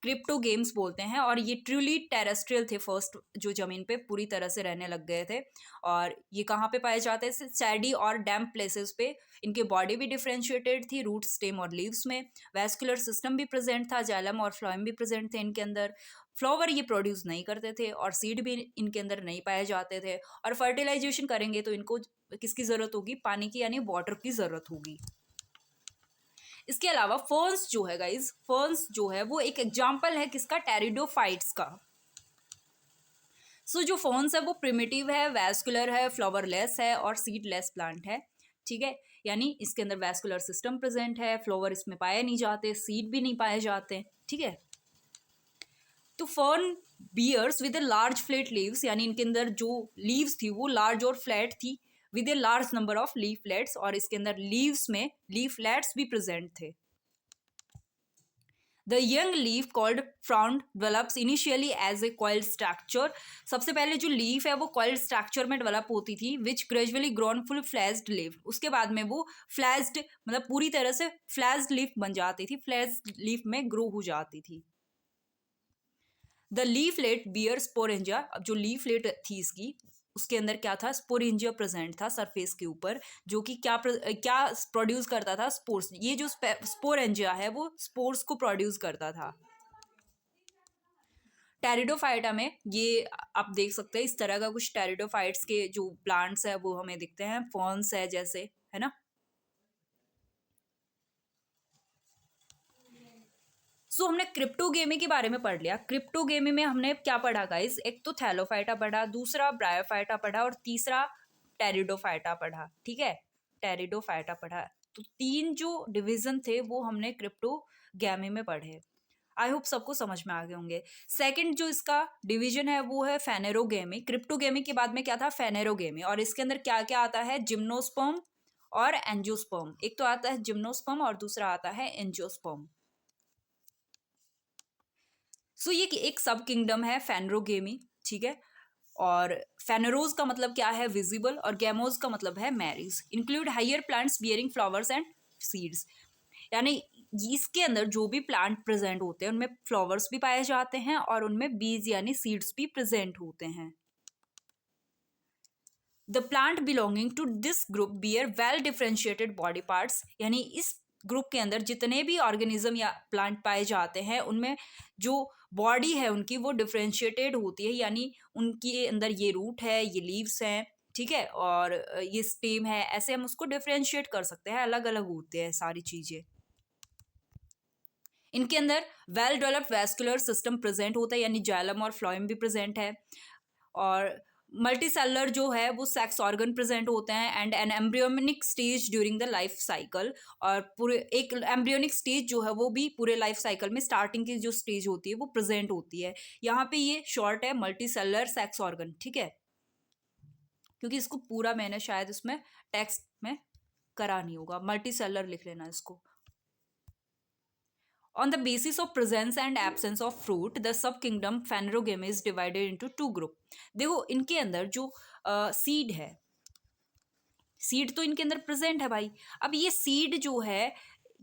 क्रिप्टोगेम्स बोलते हैं और ये ट्रूली टेरेस्ट्रियल थे, फर्स्ट जो जमीन पे पूरी तरह से रहने लग गए थे। और ये कहाँ पे पाए जाते थे, सैडी और डैम्प प्लेसेस पे। इनके बॉडी भी डिफरेंशिएटेड थी रूट, स्टेम और लीव्स में। वैस्कुलर सिस्टम भी प्रेजेंट था, जाइलम और फ्लोएम भी प्रेजेंट थे इनके अंदर। फ्लावर ये प्रोड्यूस नहीं करते थे और सीड भी इनके अंदर नहीं पाए जाते थे। और फर्टिलाइजेशन करेंगे तो इनको किसकी जरूरत होगी, पानी की, यानी वाटर की जरूरत होगी। इसके अलावा फर्न्स जो है गाइज, फर्न्स जो है वो एक एग्जाम्पल है किसका, टेरिडोफाइट्स का। सो जो फर्न्स है वो प्रिमिटिव है, वैस्कुलर है, फ्लावरलेस है और सीडलेस प्लांट है, ठीक है। यानी इसके अंदर वैस्कुलर सिस्टम प्रेजेंट है, फ्लावर इसमें पाए नहीं जाते, सीड भी नहीं पाए जाते, ठीक है। तो fern bears with a large flat leaves, यानी इनके अंदर जो लीव्स थी वो लार्ज और फ्लैट थी, with a large number of leaflets, और इसके अंदर लीव्स में लीफलेट्स भी प्रेजेंट थे। The young leaf called frond develops initially as a coiled structure. सबसे पहले जो लीफ है वो कॉइल्ड स्ट्रक्चर में डेवलप होती थी, which gradually grown full fleshed leaf. उसके बाद में वो फ्लैश्ड मतलब पूरी तरह से फ्लैश्ड लीफ बन जाती थी, फ्लैश्ड लीफ में ग्रो हो जाती थी। The leaflet bear sporangia. अब जो लीफलेट थी इसकी, उसके अंदर क्या था, स्पोरेंजिया प्रेजेंट था सरफेस के ऊपर, जो कि क्या प्रोड्यूस करता था, स्पोर्स। ये जो स्पोरेंजिया है वो स्पोर्स को प्रोड्यूस करता था। टेरिडोफाइटा में ये आप देख सकते हैं, इस तरह का कुछ टेरिडोफाइट्स के जो प्लांट्स है वो हमें दिखते हैं, फॉर्न्स है जैसे, है ना। सो हमने क्रिप्टोगेमी के बारे में पढ़ लिया। क्रिप्टोगेमी में हमने क्या पढ़ा गाइस, एक तो थैलोफाइटा पढ़ा, दूसरा ब्रायोफाइटा पढ़ा और तीसरा टेरिडोफाइटा पढ़ा, ठीक है, टेरिडोफाइटा पढ़ा। तो 3 जो डिवीजन थे वो हमने क्रिप्टोगेमी में पढ़े। आई होप सबको समझ में आ गए होंगे। सेकंड जो इसका डिवीजन है वो है फेनेरोगेमी। क्रिप्टोगेमी के बाद में क्या था, फेनेरोगेमी, और इसके अंदर क्या क्या आता है, जिम्नोस्पर्म और एंजियोस्पर्म। एक तो आता है जिम्नोस्पर्म और दूसरा आता है एंजियोस्पर्म। सो ये एक सब किंगडम है फेनरोगेमी, ठीक है। और फेनरोज का मतलब क्या है, विजिबल, और गैमोज का मतलब है marries. Include higher plants bearing flowers and seeds, यानी इसके अंदर जो भी प्लांट प्रेजेंट होते हैं उनमें फ्लावर्स भी पाए जाते हैं और उनमें बीज यानी सीड्स भी प्रेजेंट होते हैं। The plant belonging to this group bear well differentiated body parts, यानी इस ग्रुप के अंदर जितने भी ऑर्गेनिज्म या प्लांट पाए जाते हैं उनमें जो बॉडी है उनकी वो डिफरेंशिएटेड होती है, यानी उनके अंदर ये रूट है, ये लीव्स हैं, ठीक है, और ये स्टेम है, ऐसे हम उसको डिफरेंशिएट कर सकते हैं, अलग अलग होते हैं सारी चीजें। इनके अंदर well developed vascular system present होता है, यानी जाइलम और फ्लोएम भी प्रेजेंट है। और मल्टीसेलुलर जो है वो सेक्स ऑर्गन प्रेजेंट होते हैं and an embryonic stage during the life cycle. और पूरे एक एम्ब्रियोनिक स्टेज जो है वो भी पूरे लाइफ साइकिल में स्टार्टिंग की जो स्टेज होती है वो प्रेजेंट होती है। यहाँ पे ये शॉर्ट है मल्टीसेलुलर सेक्स ऑर्गन, ठीक है, क्योंकि इसको पूरा मैंने शायद इसमें टेक्स्ट में करा नहीं होगा, मल्टीसेलुलर लिख लेना इसको। On the basis of presence and absence of fruit, the subkingdom Phanerogamy is divided into 2 group. देखो इनके अंदर जो सीड है, सीड तो इनके अंदर प्रेजेंट है भाई। अब ये सीड जो है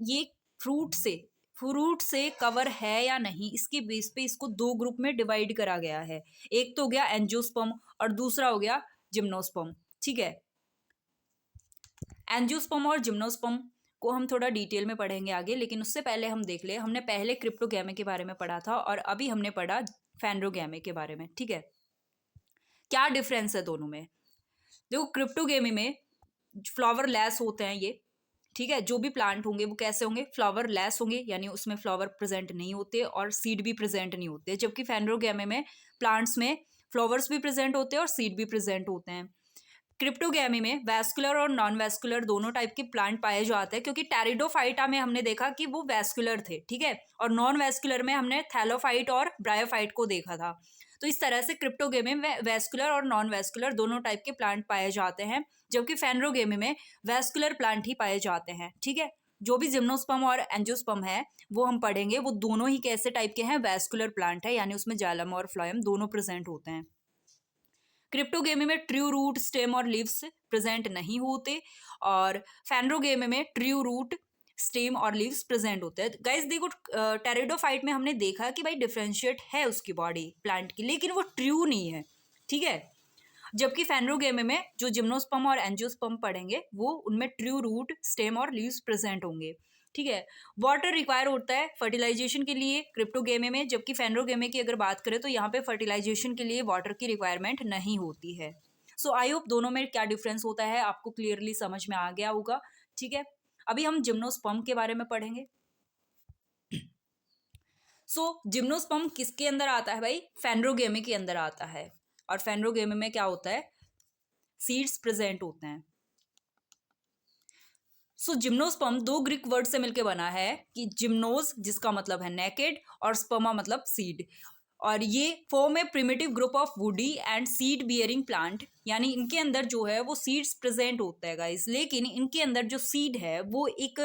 ये फ्रूट से कवर है या नहीं, इसके बेस पे इसको 2 ग्रुप में डिवाइड करा गया है। एक तो हो गया एंजियोस्पर्म और दूसरा हो गया जिम्नोस्पर्म, ठीक है। एंजियोस्पर्म और जिम्नोस्पर्म को हम थोड़ा डिटेल में पढ़ेंगे आगे, लेकिन उससे पहले हम देख ले, हमने पहले क्रिप्टोगैमे के बारे में पढ़ा था और अभी हमने पढ़ा फेनरोगैमे के बारे में, ठीक है। क्या डिफरेंस है दोनों में, देखो क्रिप्टोगेमी में फ्लावर लेस होते हैं ये, ठीक है। जो भी प्लांट होंगे वो कैसे होंगे, फ्लावर लेस होंगे, यानी उसमें फ्लावर प्रेजेंट नहीं होते और सीड भी प्रेजेंट नहीं होते। जबकि फेनरोगेमी में प्लांट्स में फ्लावर्स भी प्रेजेंट होते हैं और सीड भी प्रेजेंट होते हैं। क्रिप्टोगेमी में वैस्कुलर और नॉन वैस्कुलर दोनों टाइप के प्लांट पाए जाते हैं, क्योंकि टेरिडोफाइटा में हमने देखा कि वो वैस्कुलर थे, ठीक है, और नॉन वैस्कुलर में हमने थैलोफाइट और ब्रायोफाइट को देखा था। तो इस तरह से क्रिप्टोगेमी में वैस्कुलर और नॉन वैस्कुलर दोनों टाइप के प्लांट पाए जाते हैं, जबकि फेनरोगेमी में वैस्कुलर प्लांट ही पाए जाते हैं, ठीक है। जो भी जिम्नोस्पर्म और एंजियोस्पर्म है वो हम पढ़ेंगे, वो दोनों ही कैसे टाइप के हैं, वैस्कुलर प्लांट है, यानी उसमें जाइलम और फ्लोएम दोनों प्रेजेंट होते हैं। क्रिप्टोगेमी में ट्रू रूट, स्टेम और लीव्स प्रेजेंट नहीं होते, और फेनरोगेमी में ट्रू रूट, स्टेम और लीव्स प्रेजेंट होते हैं। गाइस देखो टेरिडोफाइट में हमने देखा कि भाई डिफरेंशिएट है उसकी बॉडी प्लांट की, लेकिन वो ट्रू नहीं है, ठीक है। जबकि फेनरोगेमी में जो जिम्नोस्पर्म और एंजियोस्पर्म पढ़ेंगे वो उनमें ट्रू रूट, स्टेम और लीव्स प्रेजेंट होंगे, ठीक है। वाटर रिक्वायर होता है फर्टिलाइजेशन के लिए क्रिप्टोगेमी में, जबकि फेनरोगेमी की अगर बात करें तो यहाँ पे फर्टिलाइजेशन के लिए वाटर की रिक्वायरमेंट नहीं होती है। सो आई होप दोनों में क्या डिफरेंस होता है आपको क्लियरली समझ में आ गया होगा, ठीक है। अभी हम जिम्नोस्पर्म के बारे में पढ़ेंगे। जिम्नोस्पर्म किसके अंदर आता है भाई, फेनरोगेमी के अंदर आता है, और फेनरोगेमी में क्या होता है, सीड्स प्रेजेंट होते हैं। जिम्नोस्पर्म दो ग्रीक वर्ड से मिलकर बना है, कि जिम्नोस जिसका मतलब है नेकेड और स्पर्मा मतलब सीड, और ये फॉर्म है primitive group of woody and seed bearing plant, यानी इनके अंदर जो है वो सीड्स प्रेजेंट होता है गाइस, लेकिन इनके अंदर जो सीड है वो एक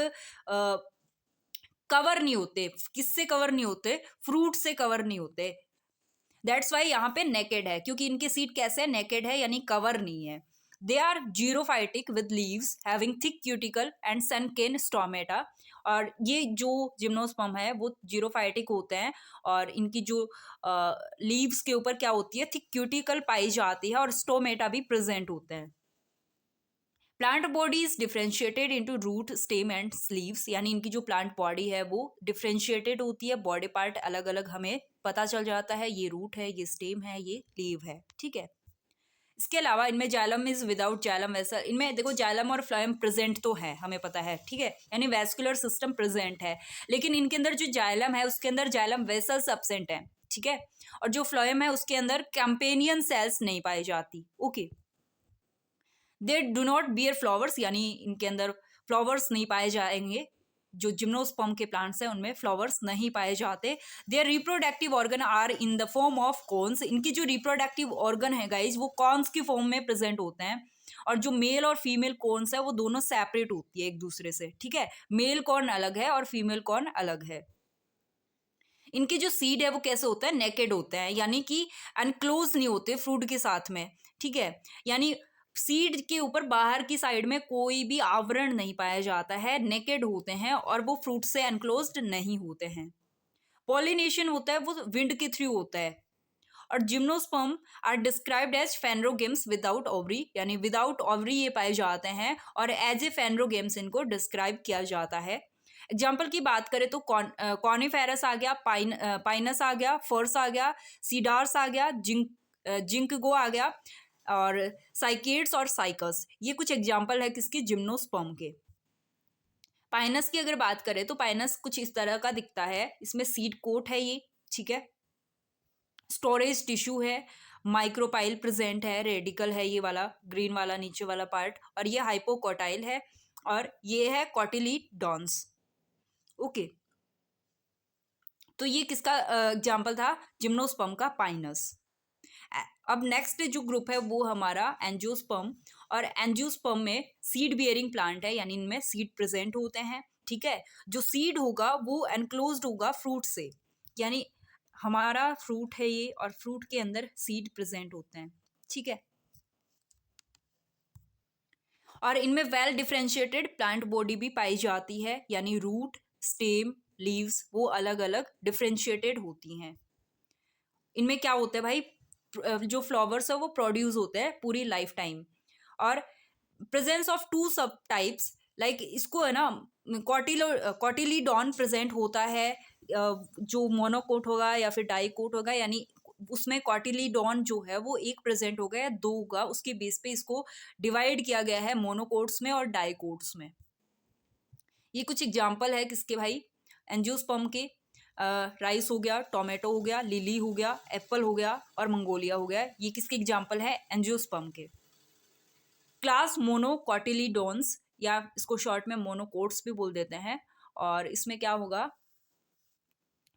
कवर नहीं होते। किससे कवर नहीं होते, फ्रूट से कवर नहीं होते। दैट्स वाई यहाँ पे नेकेड है, क्योंकि इनके सीड कैसे नेकेड है, यानी कवर नहीं है। They are xerophytic with leaves having thick cuticle and sunken stomata, और ये जो जिम्नोस्पर्म है वो जीरोफाइटिक होते हैं, और इनकी जो लीव्स के ऊपर क्या होती है, थिक क्यूटिकल पाई जाती है, और स्टोमेटा भी प्रेजेंट होते हैं। Plant body is differentiated into root, stem and sleeves, यानी इनकी जो प्लांट बॉडी है वो डिफ्रेंशिएटेड होती है, बॉडी पार्ट अलग अलग हमें पता चल जाता है, ये रूट है, ये स्टेम है, ये लीव है, ठीक है। इसके अलावा इनमें xylem is without xylem vessel, इनमें देखो जाइलम और फ्लोएम प्रेजेंट तो है, हमें पता है, ठीक है, यानी वैस्कुलर सिस्टम प्रेजेंट है, लेकिन इनके अंदर जो जाइलम है उसके अंदर जाइलम वेसल्स एब्सेंट है, ठीक है, और जो फ्लोएम है उसके अंदर कैंपेनियन सेल्स नहीं पाई जाती, okay. They do not bear flowers, यानी इनके अंदर फ्लावर्स नहीं पाए जाएंगे, जो जिम्नोस्पर्म के प्लांट्स हैं उनमें फ्लावर्स नहीं पाए जाते। Their reproductive organ are in the form of cones, इनकी जो रिप्रोडक्टिव ऑर्गन है गाइज वो कॉर्न्स की फॉर्म में प्रेजेंट होते हैं, और जो मेल और फीमेल कॉर्न्स है वो दोनों सेपरेट होती है एक दूसरे से, ठीक है, मेल कॉर्न अलग है और फीमेल कॉर्न अलग है। इनके जो सीड है वो कैसे होता है, नेकेड होते हैं, यानी कि अनक्लोज नहीं होते फ्रूट के साथ में, ठीक है, यानी सीड के ऊपर बाहर की साइड में कोई भी आवरण नहीं पाया जाता है, नेकेड होते हैं, और वो फ्रूट से एनक्लोज्ड नहीं होते हैं। पॉलिनेशन होता है वो विंड के थ्रू होता है, और gymnosperm are described as phanerogams without ovary, यानी विदाउट ओवरी ये पाए जाते हैं, और एज ए फेनरोगेम्स इनको डिस्क्राइब किया जाता है। एग्जाम्पल की बात करें तो कॉनिफेरस आ गया, पाइनस आ गया, फर्स आ गया, सीडार्स आ गया, जिंकगो आ गया, और साइकेड्स और साइकस, ये कुछ एग्जाम्पल है किसकी, जिम्नोस्पर्म के। पाइनस की अगर बात करें तो पाइनस कुछ इस तरह का दिखता है, इसमें सीड कोट है ये, ठीक है, स्टोरेज टिश्यू है, माइक्रोपाइल प्रेजेंट है, रेडिकल है ये वाला ग्रीन वाला नीचे वाला पार्ट, और ये हाइपोकोटाइल है, और ये है कॉटिलीडॉन्स, ओके। तो ये किसका एग्जाम्पल था, जिम्नोस्पर्म का, पाइनस। अब नेक्स्ट जो ग्रुप है वो हमारा एंजियोस्पर्म, और एंजियोस्पर्म में सीड बियरिंग प्लांट है, यानी इनमें सीड प्रेजेंट होते हैं, ठीक है। जो सीड होगा वो एनक्लोज्ड होगा फ्रूट से, यानी हमारा फ्रूट है ये, और फ्रूट के अंदर सीड प्रेजेंट होते हैं, ठीक है। और इनमें वेल डिफरेंशिएटेड प्लांट बॉडी भी पाई जाती है, यानी रूट, स्टेम, लीव्स वो अलग अलग डिफरेंशिएटेड होती हैं। इनमें क्या होता है भाई, जो फ्लावर्स है वो प्रोड्यूस होते हैं पूरी लाइफ टाइम, और प्रेजेंस ऑफ टू सब टाइप्स, लाइक इसको है ना कॉटिलीडॉन प्रेजेंट होता है, जो मोनोकोट होगा या फिर डाइकोट होगा, यानी उसमें कॉटिलीडॉन जो है वो एक प्रेजेंट होगा या दो होगा, उसके बेस पे इसको डिवाइड किया गया है मोनोकोट्स में और डाइकोट्स में। ये कुछ एग्जाम्पल है किसके भाई, एंजियोस्पर्म के। राइस हो गया, टोमेटो हो गया, लिली हो गया, एप्पल हो गया और मंगोलिया हो गया। ये किसके एग्जाम्पल है, एंजियोस्पर्म के। क्लास मोनोकोटिलीडोन्स या इसको शॉर्ट में मोनोकोट्स भी बोल देते हैं। और इसमें क्या होगा,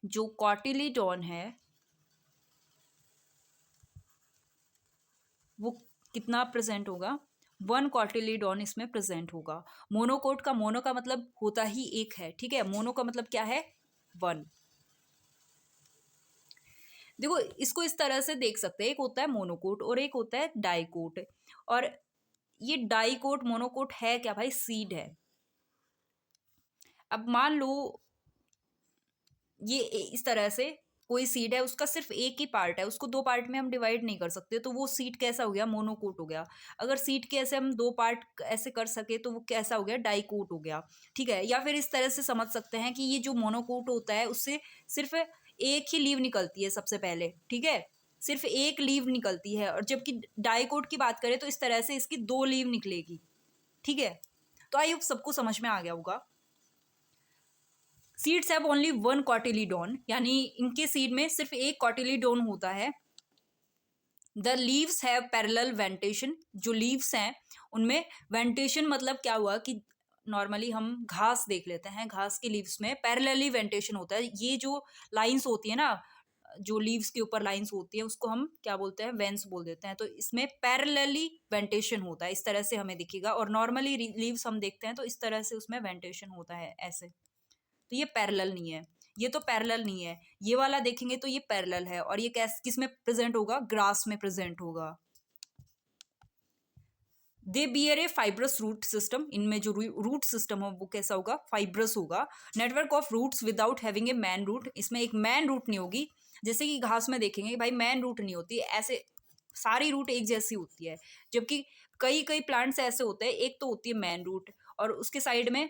जो कॉटिलीडॉन है वो कितना प्रेजेंट होगा, 1 कॉटिलीडॉन इसमें प्रेजेंट होगा। मोनोकोट का, मोनो का मतलब होता ही एक है, ठीक है, मोनो का मतलब क्या है, 1। देखो इसको इस तरह से देख सकते हैं, एक होता है मोनोकोट और एक होता है डाइकोट। और ये डाइकोट मोनोकोट है क्या भाई, सीड है। अब मान लो ये इस तरह से कोई सीड है, उसका सिर्फ एक ही पार्ट है, उसको दो पार्ट में हम डिवाइड नहीं कर सकते, तो वो सीड कैसा हो गया, मोनोकोट हो गया। अगर सीड के ऐसे हम दो पार्ट ऐसे कर सके तो वो कैसा हो गया, डाइकोट हो गया, ठीक है। या फिर इस तरह से समझ सकते हैं कि ये जो मोनोकोट होता है उससे सिर्फ एक ही लीव निकलती है सबसे पहले, ठीक है, सिर्फ एक लीव निकलती है। और जबकि डाइकोट की बात करें तो इस तरह से इसकी 2 लीव निकलेगी, ठीक है। तो आई होप सबको समझ में आ गया होगा। सीड्स हैव ओनली 1 कॉटिलीडॉन, यानी इनके सीड में सिर्फ एक कॉटिलीडॉन होता है। द लीव्स हैव पैरेलल वेंटेशन, जो लीव्स हैं उनमें वेंटेशन मतलब क्या हुआ कि नॉर्मली हम घास देख लेते हैं, घास के लीव्स में पैरेलली वेंटेशन होता है। ये जो लाइंस होती है ना, जो लीव्स के ऊपर लाइंस होती है उसको हम क्या बोलते हैं, वेंस बोल देते हैं। तो इसमें पैरेलली वेंटेशन होता है, इस तरह से हमें दिखेगा। और नॉर्मली लीव्स हम देखते हैं तो इस तरह से उसमें वेंटेशन होता है ऐसे। तो ये पैरेलल नहीं है, ये तो पैरेलल नहीं है। ये वाला देखेंगे तो ये पैरेलल है। और ये किस में प्रेजेंट होगा, ग्रास में प्रेजेंट होगा। They bear a fibrous root system, इनमें जो रूट सिस्टम हो वो कैसा होगा, फाइब्रस होगा। Network of roots without having a main root, इसमें एक मैन रूट नहीं होगी। जैसे कि घास में देखेंगे भाई मैन रूट नहीं होती, ऐसे सारी रूट एक जैसी होती है। जबकि कई कई प्लांट्स ऐसे होते हैं, एक तो होती है मैन रूट और उसके साइड में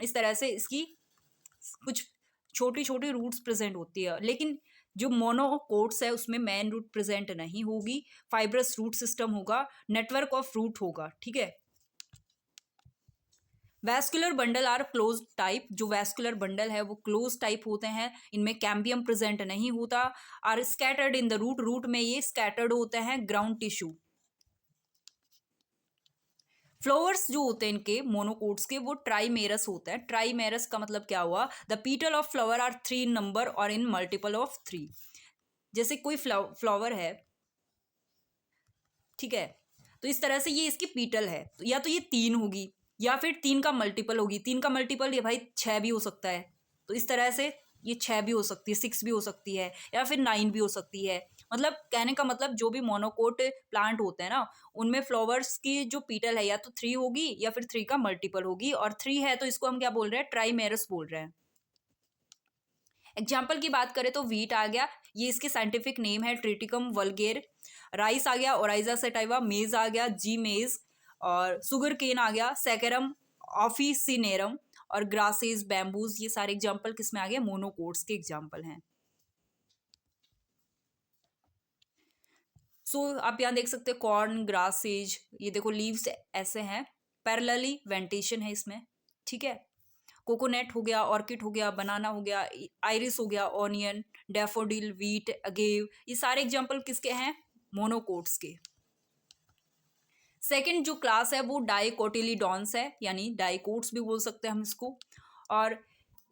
इस तरह से इसकी कुछ छोटी छोटी रूट्स प्रेजेंट होती है। लेकिन जो मोनोकोट्स है उसमें मैन रूट प्रेजेंट नहीं होगी, फाइब्रस रूट सिस्टम होगा, नेटवर्क ऑफ रूट होगा, ठीक है। Vascular bundle are close type, जो वैस्कुलर बंडल है वो क्लोज टाइप होते हैं, इनमें कैम्बियम प्रेजेंट नहीं होता। Are scattered in the root, root में ये स्कैटर्ड होते हैं, ग्राउंड टिश्यू। फ्लावर्स जो होते हैं इनके मोनोकोट्स के वो ट्राइमेरस होते हैं। ट्राइमेरस का मतलब क्या हुआ, the petal of flower are 3 in number और इन मल्टीपल ऑफ 3। जैसे कोई फ्लावर है, ठीक है, तो इस तरह से ये इसकी पीटल है, तो या तो ये 3 होगी या फिर 3 का मल्टीपल होगी। 3 का मल्टीपल ये भाई 6 भी हो सकता है, तो इस तरह से ये 6 भी हो सकती है, 6 भी हो सकती है या फिर 9 भी हो सकती है। मतलब कहने का मतलब जो भी मोनोकोट प्लांट होते हैं ना उनमें फ्लावर्स की जो पीटल है या तो 3 होगी या फिर 3 का मल्टीपल होगी। और 3 है तो इसको हम क्या बोल रहे हैं, ट्राइमेरस बोल रहे हैं। एग्जाम्पल की बात करें तो वीट आ गया, ये इसके साइंटिफिक नेम है ट्रिटिकम वल्गेर। राइस आ गया, ओराइजा सेटाइवा। मेज आ गया, जी मेज। और सुगर केन आ गया, सैकरम ऑफिसिनेरम। और ग्रासेस, बैम्बूज, ये सारे एग्जाम्पल किसमें आ गए, मोनोकोट्स के एग्जाम्पल हैं। सो आप यहाँ देख सकते हैं कॉर्न, ग्रासेज, ये देखो लीव्स ऐसे हैं, पैरेलली वेंटेशन है इसमें, ठीक है। कोकोनट हो गया, ऑर्किड हो गया, बनाना हो गया, आइरिस हो गया, ऑनियन, डैफोडिल, वीट, अगेव, ये सारे एग्जाम्पल किसके हैं, मोनोकोट्स के। सेकंड जो क्लास है वो डाइकोटिलीडॉन्स है, यानी डाइकोट्स भी बोल सकते हैं हम इसको। और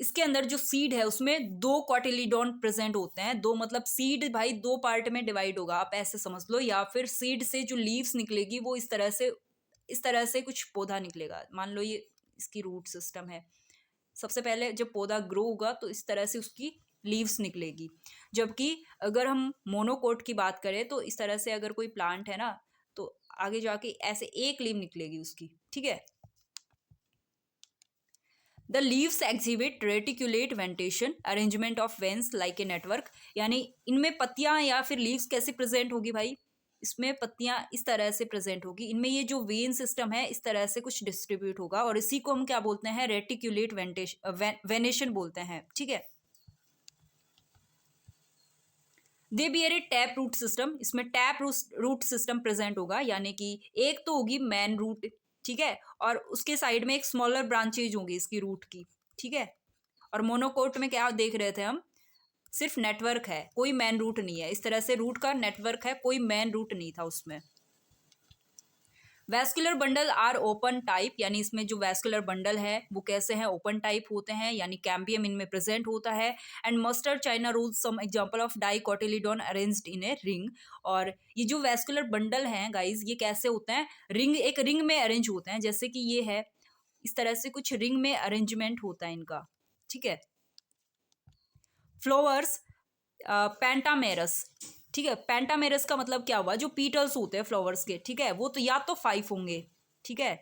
इसके अंदर जो सीड है उसमें 2 कॉटिलीडॉन प्रेजेंट होते हैं। 2 मतलब सीड भाई 2 पार्ट में डिवाइड होगा, आप ऐसे समझ लो। या फिर सीड से जो लीव्स निकलेगी वो इस तरह से कुछ पौधा निकलेगा। मान लो ये इसकी रूट सिस्टम है, सबसे पहले जब पौधा ग्रो होगा तो इस तरह से उसकी लीव्स निकलेगी। जबकि अगर हम मोनोकोट की बात करें तो इस तरह से अगर कोई प्लांट है ना तो आगे जाके ऐसे एक लीव निकलेगी उसकी, ठीक है। The leaves exhibit reticulate venation, arrangement of veins like a network, यानी इनमें पत्तियां या फिर लीव्स कैसे प्रेजेंट होगी भाई, इसमें पत्तियां इस तरह से प्रेजेंट होगी। इनमें ये जो वेन सिस्टम है इस तरह से कुछ डिस्ट्रीब्यूट होगा और इसी को हम क्या बोलते हैं, रेटिकुलेट वेनेशन बोलते हैं, ठीक है। They bear a tap root system, इसमें टैप रूट सिस्टम प्रेजेंट होगा, यानी कि एक तो होगी मेन रूट, ठीक है, और उसके साइड में एक स्मॉलर ब्रांचेज होंगी इसकी रूट की, ठीक है। और मोनोकोट में क्या देख रहे थे हम, सिर्फ नेटवर्क है, कोई मेन रूट नहीं है। इस तरह से रूट का नेटवर्क है, कोई मेन रूट नहीं था उसमें। Vascular bundle are open type, यानी इसमें जो वैस्कुलर बंडल है वो कैसे हैं, ओपन टाइप होते हैं, यानी कैम्बियम इनमें प्रेजेंट होता है। And mustard China rose some example of dicotyledon arranged in a ring. और ये जो वैस्कुलर बंडल हैं गाइज, ये कैसे होते हैं, रिंग, एक रिंग में अरेंज होते हैं, जैसे कि ये है, इस तरह से कुछ रिंग में अरेंजमेंट होता है इनका, ठीक है। फ्लावर्स पेंटामेरस, ठीक है, पेंटामेरस का मतलब क्या हुआ, जो पीटल्स होते हैं फ्लावर्स के, ठीक है, वो तो या तो 5 होंगे, ठीक है,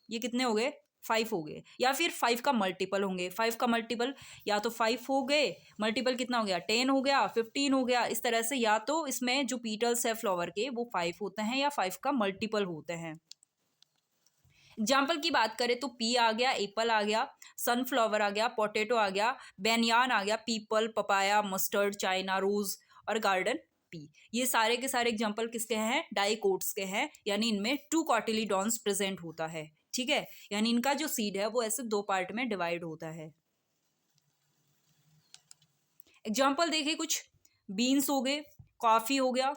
ये कितने हो गए, 5 हो गए, या फिर 5 का मल्टीपल होंगे। 5 का मल्टीपल या तो 5 हो गए, मल्टीपल कितना हो गया, 10 हो गया, 15 हो गया, इस तरह से या तो इसमें जो पीटल्स है फ्लावर के वो 5 होते हैं या 5 का मल्टीपल होते हैं। एग्जाम्पल की बात करें तो पी आ गया, एप्पल आ गया, सनफ्लावर आ गया, पोटैटो आ गया, बेनियान आ गया, peepal, papaya, mustard, China rose और गार्डन पी। ये सारे के सारे एग्जाम्पल किसके हैं, डाइकोट्स के हैं, यानी इनमें 2 कॉटिलीडॉन्स प्रेजेंट होता है, ठीक है, यानी इनका जो सीड है वो ऐसे 2 पार्ट में डिवाइड होता है। एग्जाम्पल देखे कुछ, बीन्स हो गए, कॉफी हो गया,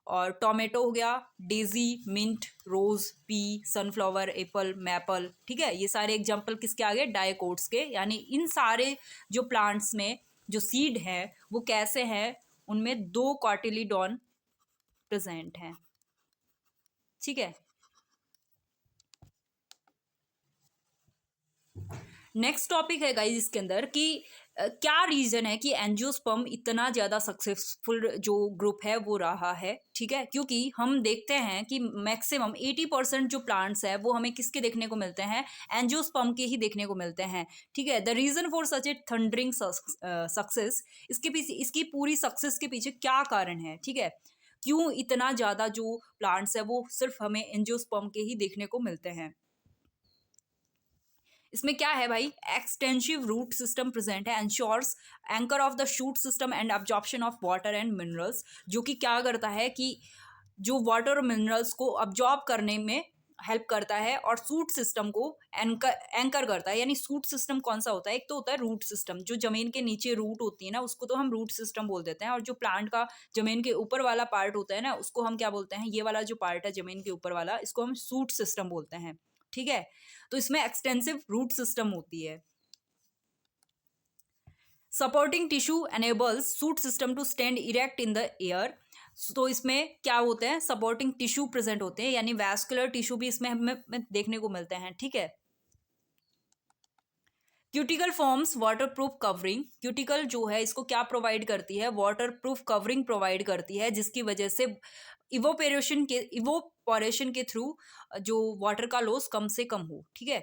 और टोमेटो हो गया, डेजी, मिंट, रोज, पी, सनफ्लावर, एप्पल, मैपल, ठीक है, ये सारे एग्जाम्पल किसके आ गए, डाइकोट्स के, यानी इन सारे जो प्लांट्स में जो सीड है वो कैसे हैं, उनमें 2 कॉटिलीडॉन प्रेजेंट हैं, ठीक है। नेक्स्ट टॉपिक है गाइस इसके अंदर कि क्या रीजन है कि एंजियोस्पर्म इतना ज्यादा सक्सेसफुल जो ग्रुप है वो रहा है, ठीक है, क्योंकि हम देखते हैं कि मैक्सिमम 80% जो प्लांट्स है वो हमें किसके देखने को मिलते हैं, एंजियोस्पर्म के ही देखने को मिलते हैं, ठीक है। The reason for such a thundering success, इसके पीछे, इसकी पूरी सक्सेस के पीछे क्या कारण है, ठीक है, क्यों इतना ज्यादा जो प्लांट्स है वो सिर्फ हमें एंजियोस्पर्म के ही देखने को मिलते हैं। इसमें क्या है भाई, एक्सटेंसिव रूट सिस्टम प्रेजेंट है, ensures anchor of the shoot system and absorption of water and minerals, जो कि क्या करता है कि जो वाटर और मिनरल्स को अब्जॉर्ब करने में हेल्प करता है, और सूट सिस्टम को एंकर करता है। यानी सूट सिस्टम कौन सा होता है, एक तो होता है रूट सिस्टम, जो जमीन के नीचे रूट होती है ना, उसको तो हम रूट सिस्टम बोल देते हैं, और जो प्लांट का जमीन के ऊपर वाला पार्ट होता है ना, उसको हम क्या बोलते हैं, ये वाला जो पार्ट है जमीन के ऊपर वाला, इसको हम सूट सिस्टम बोलते हैं, ठीक है। तो इसमें एक्सटेंसिव रूट सिस्टम होती है। Supporting tissue enables shoot system to stand erect in the air. तो इसमें क्या होते हैं, सपोर्टिंग टिश्यू प्रेजेंट होते हैं, यानी वैस्कुलर टिश्यू भी इसमें हमें देखने को मिलते हैं, ठीक है। Cuticle forms waterproof covering, cuticle जो है इसको क्या प्रोवाइड करती है, वाटरप्रूफ कवरिंग प्रोवाइड करती है, जिसकी वजह से इवोपोरेशन के थ्रू जो वाटर का लॉस कम से कम हो, ठीक है।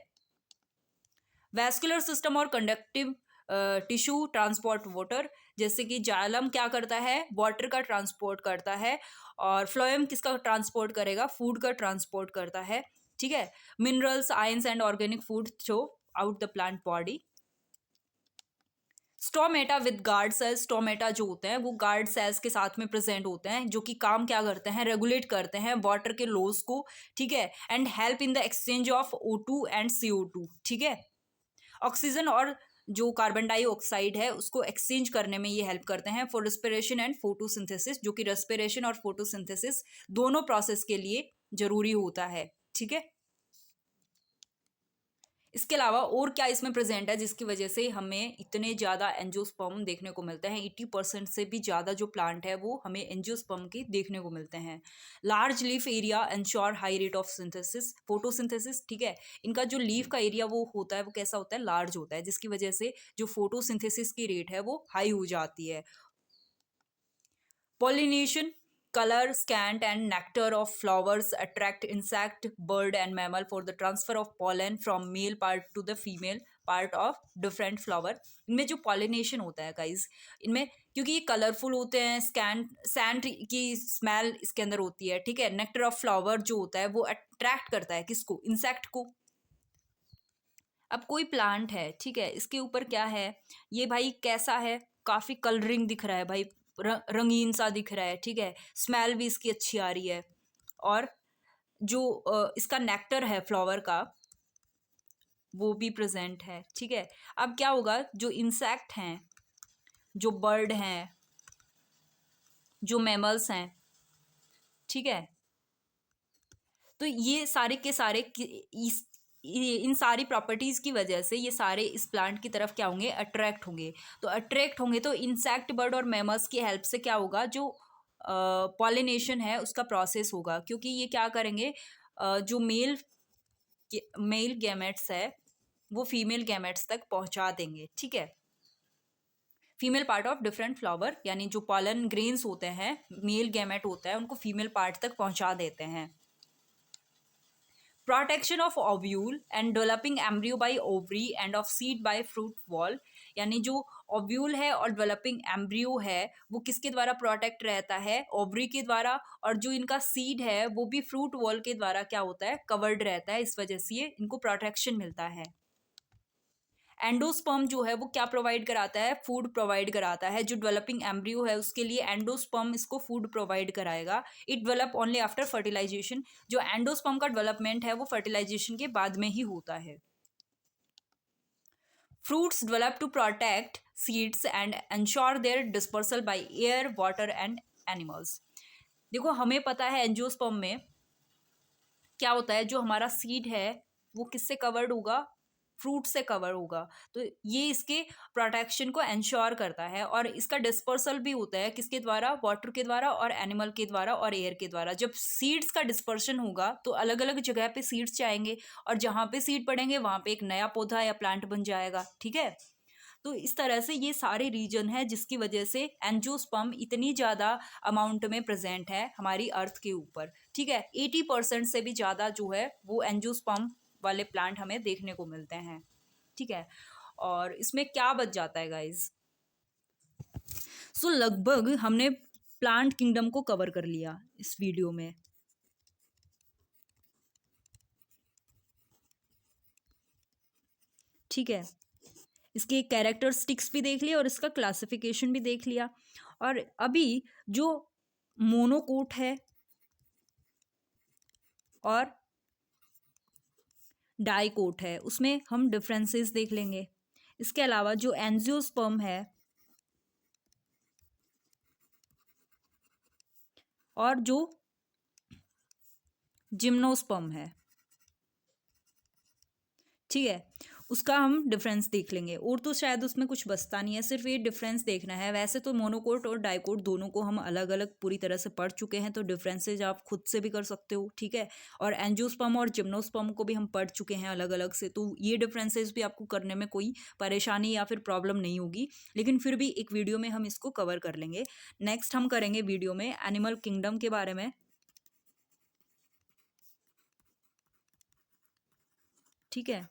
वैस्कुलर सिस्टम और कंडक्टिव टिश्यू ट्रांसपोर्ट वाटर, जैसे कि जाइलम क्या करता है, वाटर का ट्रांसपोर्ट करता है, और फ्लोएम किसका ट्रांसपोर्ट करेगा, फूड का ट्रांसपोर्ट करता है, ठीक है। Minerals, ions and organic food through out the plant body. Stomata with guard cells, stomata जो होते हैं वो गार्ड सेल्स के साथ में प्रेजेंट होते हैं, जो कि काम क्या करते हैं, रेगुलेट करते हैं वाटर के लॉस को, ठीक है, and help in the exchange of O2 and CO2, ठीक है। ऑक्सीजन और जो कार्बन डाइऑक्साइड है उसको एक्सचेंज करने में ये हेल्प करते हैं फॉर रेस्पिरेशन एंड फोटोसिंथेसिस, जो कि रेस्पिरेशन और फोटोसिंथेसिस दोनों प्रोसेस के लिए जरूरी होता है, ठीक है। इसके अलावा और क्या इसमें प्रेजेंट है जिसकी वजह से हमें इतने ज़्यादा एंजियोस्पर्म देखने को मिलते हैं, 80% से भी ज़्यादा जो प्लांट है वो हमें एंजियोस्पर्म के देखने को मिलते हैं। Large leaf area ensure high rate of synthesis, photosynthesis, ठीक है। इनका जो लीफ का एरिया वो होता है वो कैसा होता है, लार्ज होता है, जिसकी वजह से जो फोटोसिंथेसिस की रेट है वो हाई हो जाती है। Pollination, color, scent and nectar of flowers attract insect, bird and mammal for the transfer of pollen from male part to the female part of different flower। इनमें जो pollination होता है गाइज, इनमें क्योंकि ये कलरफुल होते हैं, सैंड की स्मेल इसके अंदर होती है, ठीक है। नेक्टर ऑफ फ्लावर जो होता है वो अट्रैक्ट करता है किसको, इंसेक्ट को। अब कोई प्लांट है, ठीक है, इसके ऊपर क्या है, ये भाई कैसा है, काफी कलरिंग दिख रहा है भाई, रंगीन सा दिख रहा है, ठीक है, स्मेल भी इसकी अच्छी आ रही है, और जो इसका नेक्टर है फ्लावर का वो भी प्रेजेंट है, ठीक है। अब क्या होगा, जो इंसेक्ट हैं, जो बर्ड हैं, जो मैमल्स हैं, ठीक है, तो ये सारे के सारे इन सारी प्रॉपर्टीज की वजह से ये सारे इस प्लांट की तरफ क्या होंगे, अट्रैक्ट होंगे। तो अट्रैक्ट होंगे तो इंसेक्ट, बर्ड और मैमल्स की हेल्प से क्या होगा, जो पॉलिनेशन है उसका प्रोसेस होगा, क्योंकि ये क्या करेंगे, जो मेल गैमेट्स है वो फीमेल गैमेट्स तक पहुंचा देंगे, ठीक है। Female part of different flower, यानी जो पॉलन ग्रेन्स होते हैं, मेल गैमेट होता है, उनको फीमेल पार्ट तक पहुंचा देते हैं। Protection of ovule and developing embryo bye ovary end of seed bye fruit wall, यानी जो ओव्यूल है और डेवलपिंग एम्ब्रियो है वो किसके द्वारा प्रोटेक्ट रहता है, ओवरी के द्वारा, और जो इनका सीड है वो भी फ्रूट वॉल के द्वारा क्या होता है, कवर्ड रहता है, इस वजह से इनको प्रोटेक्शन मिलता है। एंडोस्पर्म जो है वो क्या प्रोवाइड कराता है, फूड प्रोवाइड कराता है। जो डेवलपिंग एम्ब्रियो है उसके लिए एंडोस्पर्म इसको फूड प्रोवाइड कराएगा। It develop only after fertilisation, जो एंडोस्पर्म का डेवलपमेंट है वो फर्टिलाइजेशन के बाद में ही होता है। Fruits develop to protect seeds and ensure their dispersal by air, water and animals. देखो हमें पता है एंजियोस्पर्म में क्या होता है, जो हमारा सीड है वो किससे कवर्ड होगा, फ्रूट से कवर होगा, तो ये इसके प्रोटेक्शन को एंश्योर करता है। और इसका डिस्पर्सल भी होता है किसके द्वारा, वाटर के द्वारा और एनिमल के द्वारा और एयर के द्वारा। जब सीड्स का डिस्पर्शन होगा तो अलग अलग जगह पे सीड्स जाएंगे, और जहाँ पे सीड पड़ेंगे वहाँ पे एक नया पौधा या प्लांट बन जाएगा, ठीक है। तो इस तरह से ये सारे रीजन है जिसकी वजह से एंजियोस्पर्म इतनी ज़्यादा अमाउंट में प्रेजेंट है हमारी अर्थ के ऊपर, ठीक है। 80% से भी ज़्यादा जो है वो एंजियोस्पर्म वाले प्लांट हमें देखने को मिलते हैं, ठीक है। और इसमें क्या बच जाता है गाइज, सो लगभग हमने प्लांट किंगडम को कवर कर लिया इस वीडियो में, ठीक है। इसके कैरेक्टरिस्टिक्स भी देख लिया और इसका क्लासिफिकेशन भी देख लिया। और अभी जो मोनोकोट है और डाइकोट है उसमें हम डिफरेंसेस देख लेंगे। इसके अलावा जो एंजियोस्पर्म है और जो जिम्नोस्पर्म है, ठीक है, उसका हम डिफरेंस देख लेंगे। और तो शायद उसमें कुछ बचता नहीं है, सिर्फ ये डिफरेंस देखना है। वैसे तो मोनोकोट और डाइकोट दोनों को हम अलग अलग पूरी तरह से पढ़ चुके हैं, तो डिफरेंसेज आप खुद से भी कर सकते हो, ठीक है। और एंजियोस्पर्म और जिम्नोस्पर्म को भी हम पढ़ चुके हैं अलग अलग से, तो ये डिफरेंसेज भी आपको करने में कोई परेशानी या फिर प्रॉब्लम नहीं होगी। लेकिन फिर भी एक वीडियो में हम इसको कवर कर लेंगे। नेक्स्ट हम करेंगे वीडियो में एनिमल किंगडम के बारे में, ठीक है।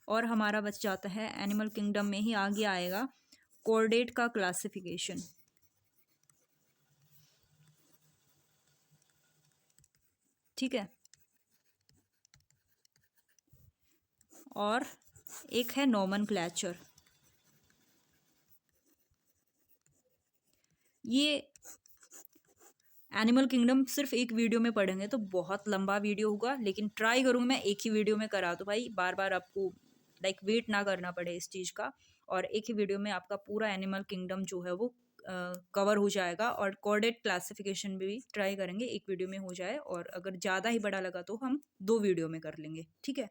और हमारा बच जाता है एनिमल किंगडम में ही आगे आएगा कोर्डेट का क्लासिफिकेशन, ठीक है। और एक है नोमेनक्लेचर। ये एनिमल किंगडम सिर्फ एक वीडियो में पढ़ेंगे तो बहुत लंबा वीडियो होगा, लेकिन ट्राई करूँगी मैं एक ही वीडियो में करा, तो भाई बार बार आपको लाइक वेट ना करना पड़े इस चीज़ का, और एक ही वीडियो में आपका पूरा एनिमल किंगडम जो है वो कवर हो जाएगा। और कोऑर्डिनेट क्लासिफिकेशन भी ट्राई करेंगे एक वीडियो में हो जाए, और अगर ज़्यादा ही बड़ा लगा तो हम 2 वीडियो में कर लेंगे, ठीक है।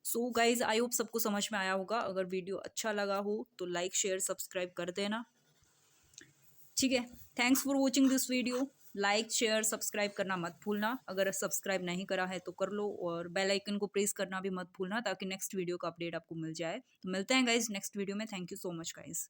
सो गाइज आई होप सबको समझ में आया होगा। अगर वीडियो अच्छा लगा हो तो लाइक शेयर सब्सक्राइब कर देना, ठीक है। Thanks for watching this video. Like share subscribe करना मत भूलना, अगर सब्सक्राइब नहीं करा है तो कर लो, और बेल आइकन को प्रेस करना भी मत भूलना ताकि नेक्स्ट वीडियो का अपडेट आपको मिल जाए। तो मिलते हैं गाइज नेक्स्ट वीडियो में। Thank you so much guys.